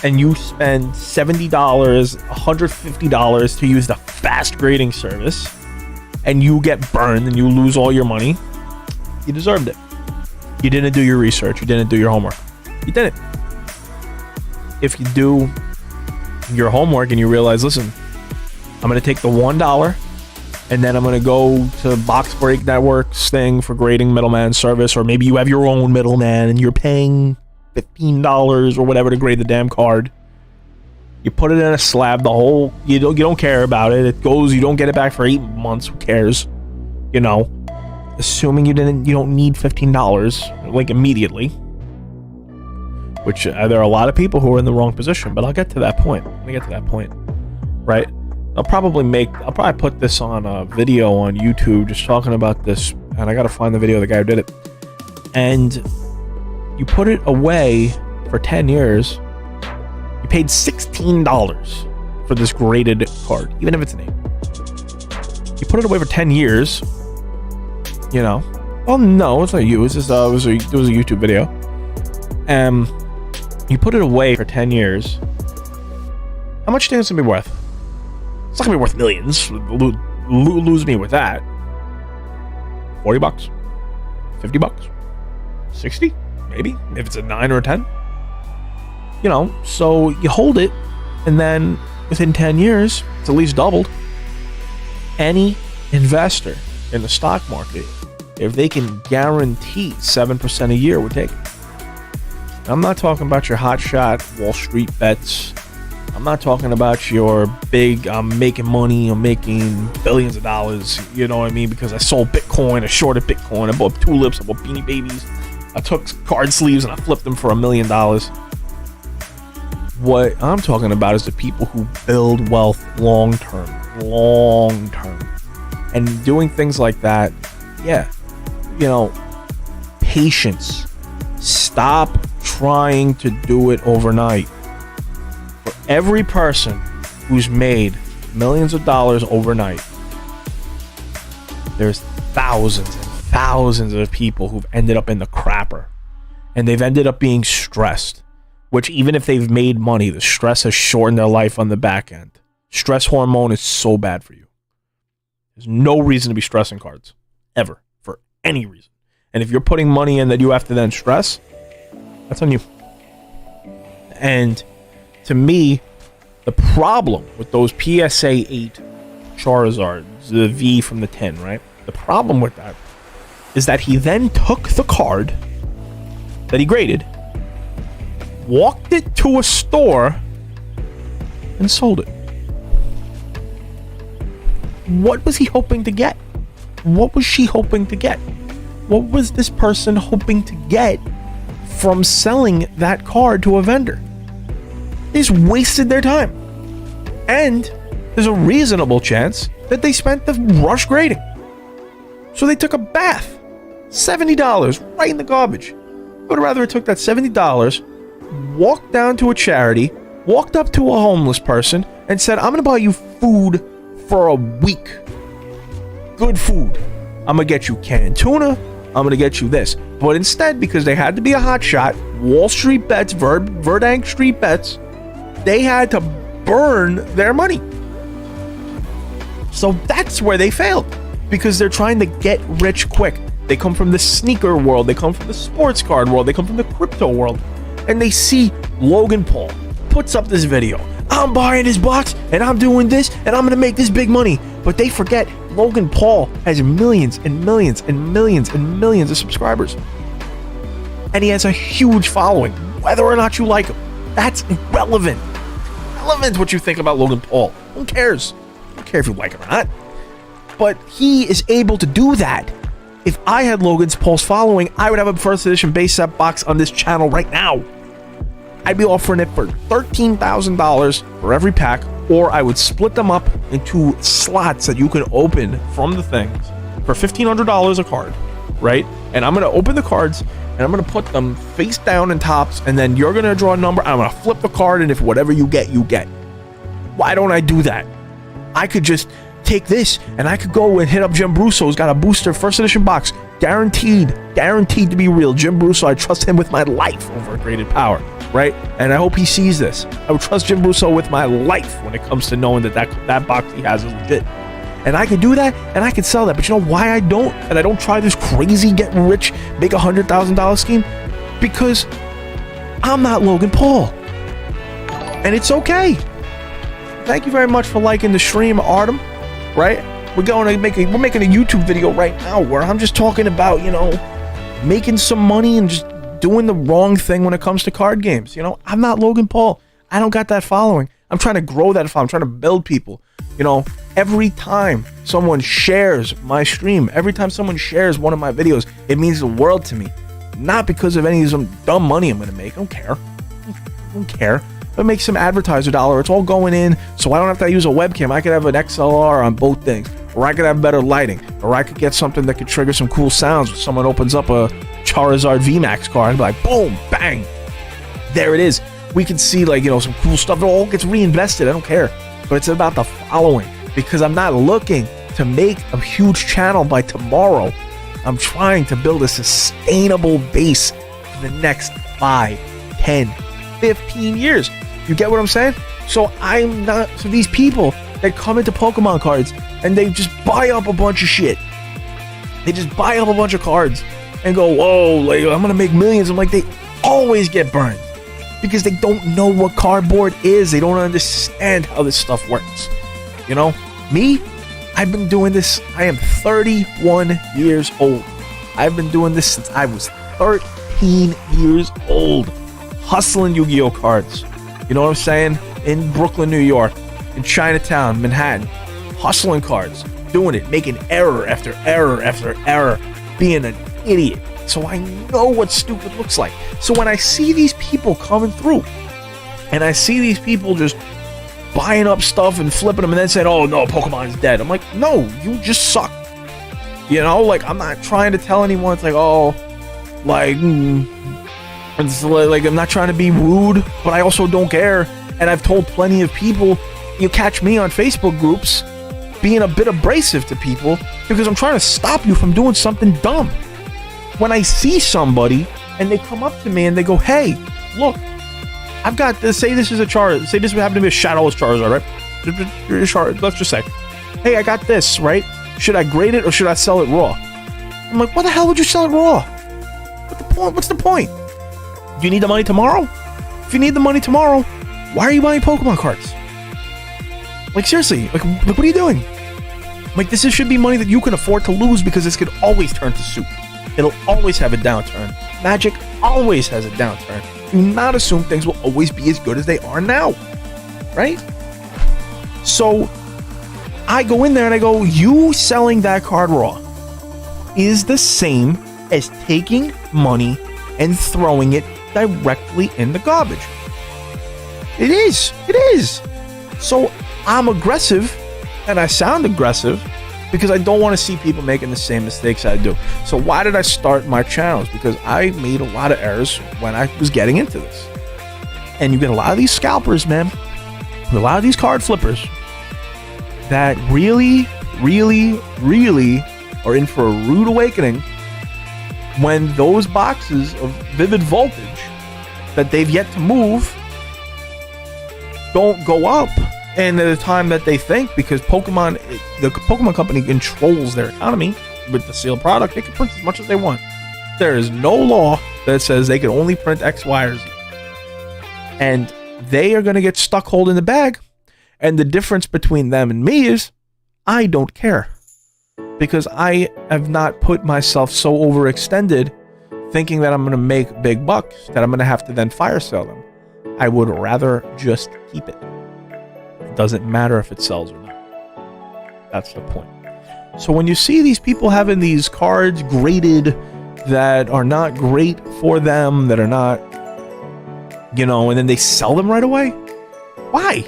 and you spend $70, $150 to use the fast grading service, and you get burned and you lose all your money, you deserved it. You didn't do your research. You didn't do your homework. You didn't. If you do your homework and you realize, listen, I'm going to take the $1 and then I'm going to go to Box Break Network's thing for grading middleman service, or maybe you have your own middleman and you're paying $15 or whatever to grade the damn card. You put it in a slab, you don't care about it. It goes, you don't get it back for 8 months. Who cares? Assuming you don't need $15 like immediately, which there are a lot of people who are in the wrong position, but I'll get to that point. Right? I'll probably put this on a video on YouTube just talking about this, and I gotta find the video of the guy who did it. And you put it away for 10 years, you paid $16 for this graded card, even if it's an 8. You put it away for 10 years, well, no, it's not you. It's just, it was a YouTube video. You put it away for 10 years. How much do you think it's gonna be worth? It's not gonna be worth millions. Lose me with that. $40, $50, 60, maybe if it's a 9 or a 10. So you hold it, and then within 10 years, it's at least doubled. Any investor in the stock market, if they can guarantee 7% a year, would take it. I'm not talking about your hotshot Wall Street bets. I'm not talking about your big, I'm making money, I'm making billions of dollars, you know what I mean? Because I sold Bitcoin, I shorted Bitcoin, I bought tulips, I bought Beanie Babies, I took card sleeves and I flipped them for $1 million. What I'm talking about is the people who build wealth long term. And doing things like that, patience. Stop trying to do it overnight. For every person who's made millions of dollars overnight, there's thousands and thousands of people who've ended up in the crapper, and they've ended up being stressed, which even if they've made money, the stress has shortened their life on the back end. Stress hormone is so bad for you. There's no reason to be stressing cards, ever, for any reason. And if you're putting money in that you have to then stress, that's on you. And to me, the problem with those PSA 8 Charizards, the V from the 10, right? The problem with that is that he then took the card that he graded, walked it to a store, and sold it. What was he hoping to get? What was she hoping to get? What was this person hoping to get from selling that card to a vendor? They just wasted their time. And there's a reasonable chance that they spent the rush grading. So they took a bath. $70 right in the garbage. I would rather have took that $70, walked down to a charity, walked up to a homeless person, and said, I'm going to buy you food for a week. Good food. I'm going to get you canned tuna. I'm going to get you this. But instead, because they had to be a hotshot, Wall Street bets, Verdang Street bets, they had to burn their money. So that's where they failed. Because they're trying to get rich quick. They come from the sneaker world. They come from the sports card world. They come from the crypto world. And they see Logan Paul puts up this video. I'm buying this box and I'm doing this and I'm going to make this big money. But they forget Logan Paul has millions and millions and millions and millions of subscribers. And he has a huge following, whether or not you like him. That's irrelevant. Irrelevant what you think about Logan Paul. Who cares? I don't care if you like him or not. But he is able to do that. If I had Logan Paul's following, I would have a first edition base set box on this channel right now. I'd be offering it for $13,000 for every pack, or I would split them up into slots that you can open from the things for $1,500 a card, right? And I'm going to open the cards and I'm going to put them face down in tops, and then you're going to draw a number. I'm going to flip the card, and if whatever you get, you get. Why don't I do that? I could just take this and I could go and hit up Jim Brusso, who's got a booster first edition box, guaranteed to be real. Jim Brusso, I trust him with my life over a graded power, right? And I hope he sees this. I would trust Jim Brusso with my life when it comes to knowing that box he has is legit. And I could do that and I could sell that. But you know why I don't? And I don't try this crazy get rich, make $100,000 scheme? Because I'm not Logan Paul. And it's okay. Thank you very much for liking the stream, Artem. Right? We're making a YouTube video right now where I'm just talking about, making some money and just doing the wrong thing when it comes to card games. I'm not Logan Paul. I don't got that following. I'm trying to grow that following. I'm trying to build people. Every time someone shares my stream, every time someone shares one of my videos, it means the world to me. Not because of any of some dumb money I'm going to make. I don't care. I don't care. But make some advertiser dollar. It's all going in, so I don't have to use a webcam. I could have an XLR on both things, or I could have better lighting, or I could get something that could trigger some cool sounds when someone opens up a Charizard VMAX card and be like, boom, bang, there it is. We can see some cool stuff. It all gets reinvested. I don't care. But it's about the following, because I'm not looking to make a huge channel by tomorrow. I'm trying to build a sustainable base for the next 5, 10, 15 years. You get what I'm saying? So these people that come into Pokemon cards and they just buy up a bunch of shit. They just buy up a bunch of cards and go, whoa, I'm gonna make millions. I'm like, they always get burned because they don't know what cardboard is. They don't understand how this stuff works. Me, I've been doing this. I am 31 years old. I've been doing this since I was 13 years old. Hustling Yu-Gi-Oh cards. You know what I'm saying? In Brooklyn, New York, in Chinatown, Manhattan, hustling cards, doing it, making error after error after error, being an idiot. So I know what stupid looks like. So when I see these people coming through, and I see these people just buying up stuff and flipping them and then saying, oh no, Pokemon's dead. I'm like, no, you just suck. I'm not trying to tell anyone, it's like, oh, it's like I'm not trying to be rude, but I also don't care. And I've told plenty of people, you catch me on Facebook groups being a bit abrasive to people because I'm trying to stop you from doing something dumb. When I see somebody and they come up to me and they go, hey, look, I've got this, say this is a Charizard, say this would happen to be a Shadowless Charizard, right? Let's just say, hey, I got this, right? Should I grade it or should I sell it raw? I'm like, why the hell would you sell it raw? What's the point? Do you need the money tomorrow? If you need the money tomorrow, why are you buying Pokemon cards? Seriously, what are you doing? This should be money that you can afford to lose because this could always turn to soup. It'll always have a downturn. Magic always has a downturn. Do not assume things will always be as good as they are now, right? So I go in there and I go, you selling that card raw is the same as taking money and throwing it directly in the garbage. It is. So I'm aggressive and I sound aggressive because I don't want to see people making the same mistakes I do. So why did I start my channels? Because I made a lot of errors when I was getting into this. And you get a lot of these scalpers, man, a lot of these card flippers that really, really, really are in for a rude awakening when those boxes of vivid voltage that they've yet to move don't go up. And at the time that they think, because the Pokemon company controls their economy with the sealed product, they can print as much as they want. There is no law that says they can only print X, Y, or Z. And they are going to get stuck holding the bag. And the difference between them and me is I don't care. Because I have not put myself so overextended thinking that I'm going to make big bucks that I'm going to have to then fire sell them. I would rather just keep it. It doesn't matter if it sells or not. That's the point. So when you see these people having these cards graded that are not great for them, that are not, you know, and then they sell them right away? Why?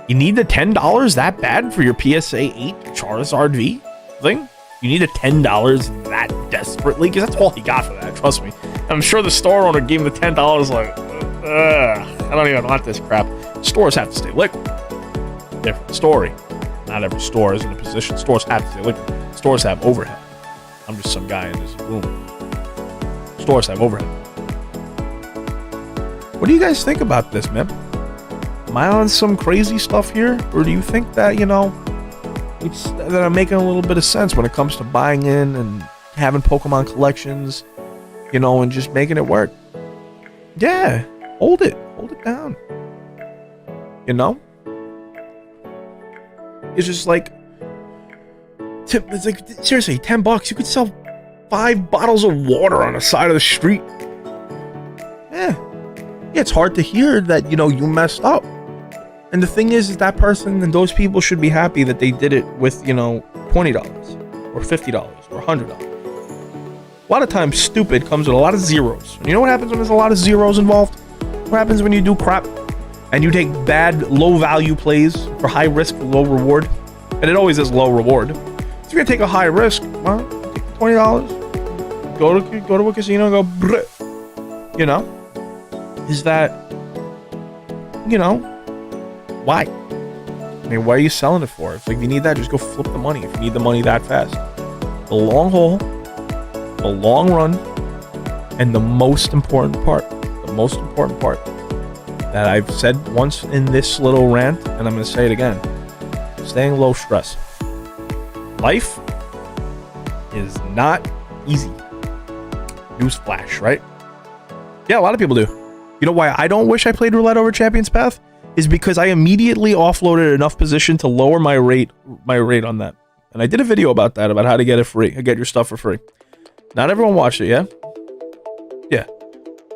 You need the $10 that bad for your PSA 8 Charizard V thing? You need the $10 that desperately? Because that's all he got for that, trust me. I'm sure the store owner gave him the $10 like, I don't even want this crap. Stores have to stay liquid. Different story. Not every store is in a position. Stores have to stay liquid. Stores have overhead. I'm just some guy in this room. Stores have overhead. What do you guys think about this, man? Am I on some crazy stuff here? Or do you think that, you know, that I'm making a little bit of sense when it comes to buying in and having Pokemon collections, you know, and just making it work? Yeah, hold it down. You know? It's just like, it's like, seriously, $10, you could sell 5 bottles of water on the side of the street. Yeah, it's hard to hear that, you know, you messed up. And the thing is that person and those people should be happy that they did it with, you know, $20 or $50 or $100. A lot of times, stupid comes with a lot of zeros. And you know what happens when there's a lot of zeros involved? What happens when you do crap and you take bad, low-value plays for high risk, low reward? And it always is low reward. So you're gonna take a high risk. Well, take $20. Go to a casino. And go. Bleh. You know, is that, you know, why? I mean, why are you selling it for? It's like, if you need that, just go flip the money. If you need the money that fast, the long haul, the long run, and the most important part that I've said once in this little rant, and I'm going to say it again, staying low stress. Life is not easy. Newsflash, right? Yeah, a lot of people do. You know why I don't wish I played roulette over Champion's Path? Is because I immediately offloaded enough position to lower my rate on that. And I did a video about that, about how to get it free, get your stuff for free. Not everyone watched it, yeah? Yeah.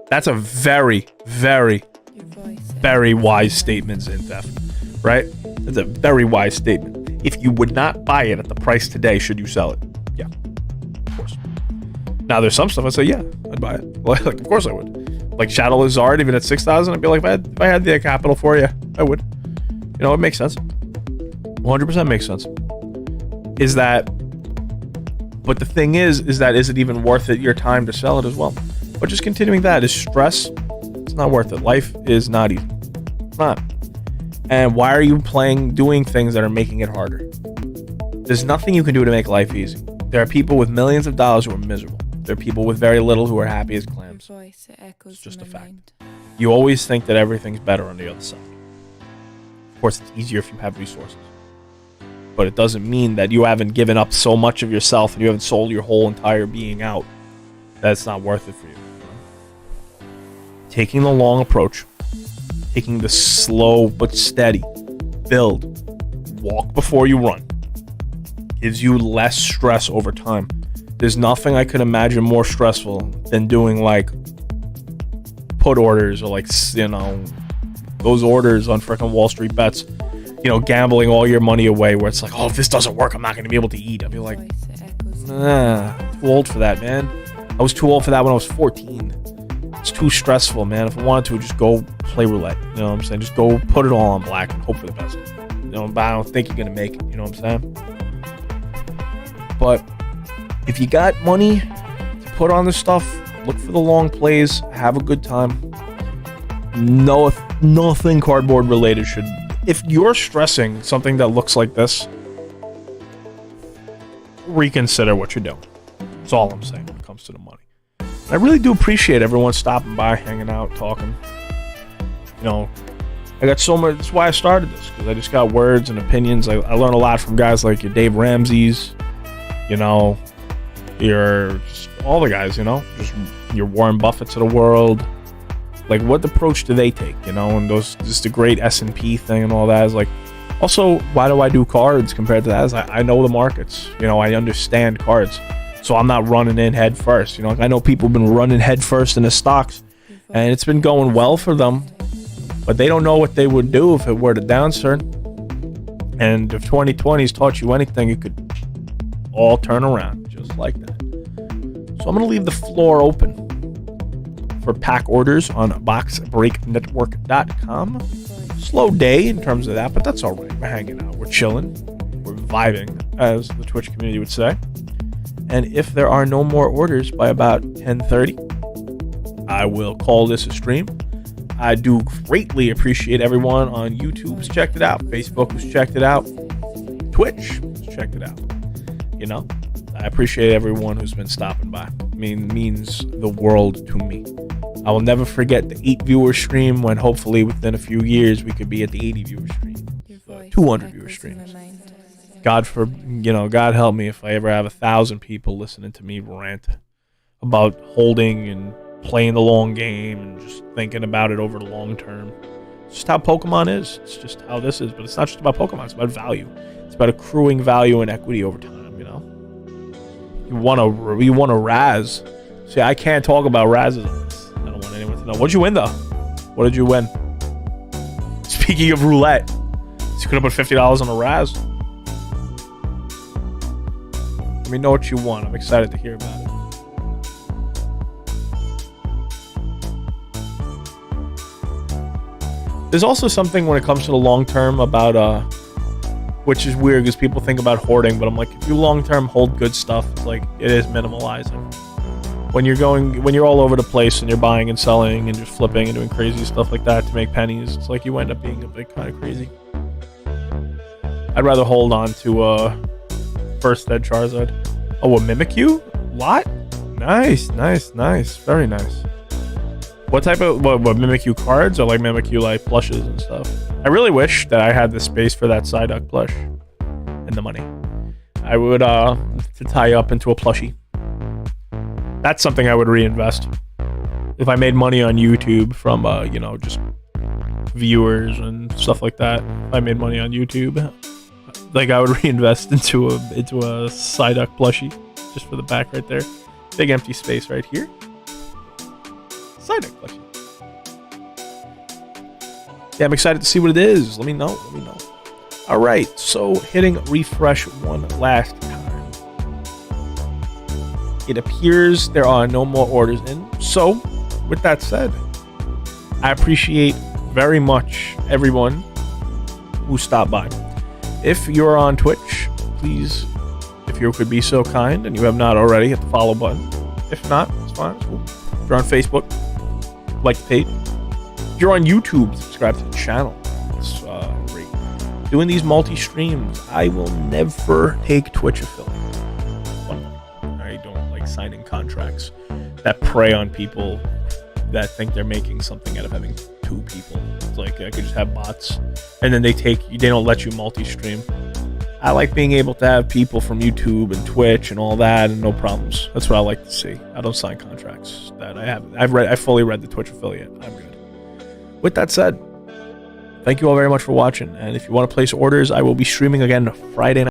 That's a very, very, very wise statement, Zinthef, right? It's a very wise statement. If you would not buy it at the price today, should you sell it? Yeah, of course. Now, there's some stuff I say, yeah, I'd buy it. Like, of course I would. Like Shadow Lizard, even at 6,000, I'd be like, if I had the capital for you, I would. You know, it makes sense. 100% makes sense. Is that, but the thing is it even worth it, your time to sell it as well? But just continuing that is stress. It's not worth it. Life is not easy. It's not. And why are you doing things that are making it harder? There's nothing you can do to make life easy. There are people with millions of dollars who are miserable. There are people with very little who are happy as clams. It's just a fact. You always think that everything's better on the other side. Of course, it's easier if you have resources. But it doesn't mean that you haven't given up so much of yourself and you haven't sold your whole entire being out. That's not worth it for you. Taking the long approach, taking the slow but steady build, walk before you run, gives you less stress over time. There's nothing I could imagine more stressful than doing like put orders or like, you know, those orders on freaking Wall Street Bets, you know, gambling all your money away where it's like, oh, if this doesn't work, I'm not going to be able to eat. I'd be like, nah, too old for that, man. I was too old for that when I was 14. It's too stressful, man. If I wanted to, just go play roulette. You know what I'm saying? Just go put it all on black and hope for the best. You know, but I don't think you're going to make it. You know what I'm saying? But if you got money to put on this stuff, look for the long plays, have a good time. No, nothing cardboard related should. If you're stressing something that looks like this, reconsider what you're doing. That's all I'm saying when it comes to the money. I really do appreciate everyone stopping by, hanging out, talking. You know, I got so much. That's why I started this, because I just got words and opinions. I learn a lot from guys like your Dave Ramsey's, you know, your just all the guys, you know, just your Warren Buffetts of the world. Like, what approach do they take, you know? And those, just the great S&P thing and all that is like. Also, why do I do cards compared to that? Is I know the markets, you know, I understand cards. So I'm not running in head first. You know, I know people have been running head first in the stocks, and it's been going well for them, but they don't know what they would do if it were to downturn. And if 2020's taught you anything, it could all turn around just like that. So I'm going to leave the floor open for pack orders on boxbreaknetwork.com. Slow day in terms of that, but that's all right. We're hanging out. We're chilling. We're vibing, as the Twitch community would say. And if there are no more orders by about 10:30, I will call this a stream. I do greatly appreciate everyone on YouTube who's checked it out, Facebook who's checked it out, Twitch who's checked it out. You know, I appreciate everyone who's been stopping by. I mean, it means the world to me. I will never forget the 8 viewer stream when hopefully within a few years we could be at the 80 viewer stream, 200 viewer streams. God help me if I ever have 1,000 people listening to me rant about holding and playing the long game and just thinking about it over the long term. It's just how Pokemon is. It's just how this is. But it's not just about Pokemon. It's about value. It's about accruing value and equity over time, you know? You want a Raz. See, I can't talk about Razes on this. I don't want anyone to know. What'd you win, though? What did you win? Speaking of roulette, you could have put $50 on a Raz. Let me know what you won. I'm excited to hear about it. There's also something when it comes to the long term about which is weird because people think about hoarding, but I'm like, if you long term hold good stuff, it's like it is minimalizing. When you're all over the place and you're buying and selling and just flipping and doing crazy stuff like that to make pennies, it's like you end up being a bit kind of crazy. I'd rather hold on to first Ed Charizard. Oh, a Mimikyu? What? Nice. Very nice. What type of what Mimikyu cards or like Mimikyu like plushes and stuff? I really wish that I had the space for that Psyduck plush and the money. I would to tie up into a plushie. That's something I would reinvest. If I made money on YouTube from just viewers and stuff like that. If I made money on YouTube, like I would reinvest into a Psyduck plushie just for the back right there. Big empty space right here. Psyduck plushie. Yeah, I'm excited to see what it is. Let me know. All right, so hitting refresh one last time. It appears there are no more orders in. So, with that said, I appreciate very much everyone who stopped by. If you're on Twitch, please, if you could be so kind and you have not already, hit the follow button. If not, it's fine. It's cool. If you're on Facebook, like the page. If you're on YouTube, subscribe to the channel. It's great. Doing these multi-streams, I will never take Twitch affiliate. I don't like signing contracts that prey on people that think they're making something out of having two people. It's like I could just have bots, and then they don't let you multi-stream. I like being able to have people from YouTube and Twitch and all that, and no problems. That's what I like to see. I don't sign contracts that I have. I fully read the Twitch affiliate. I'm good. With that said, thank you all very much for watching. And if you want to place orders, I will be streaming again Friday night.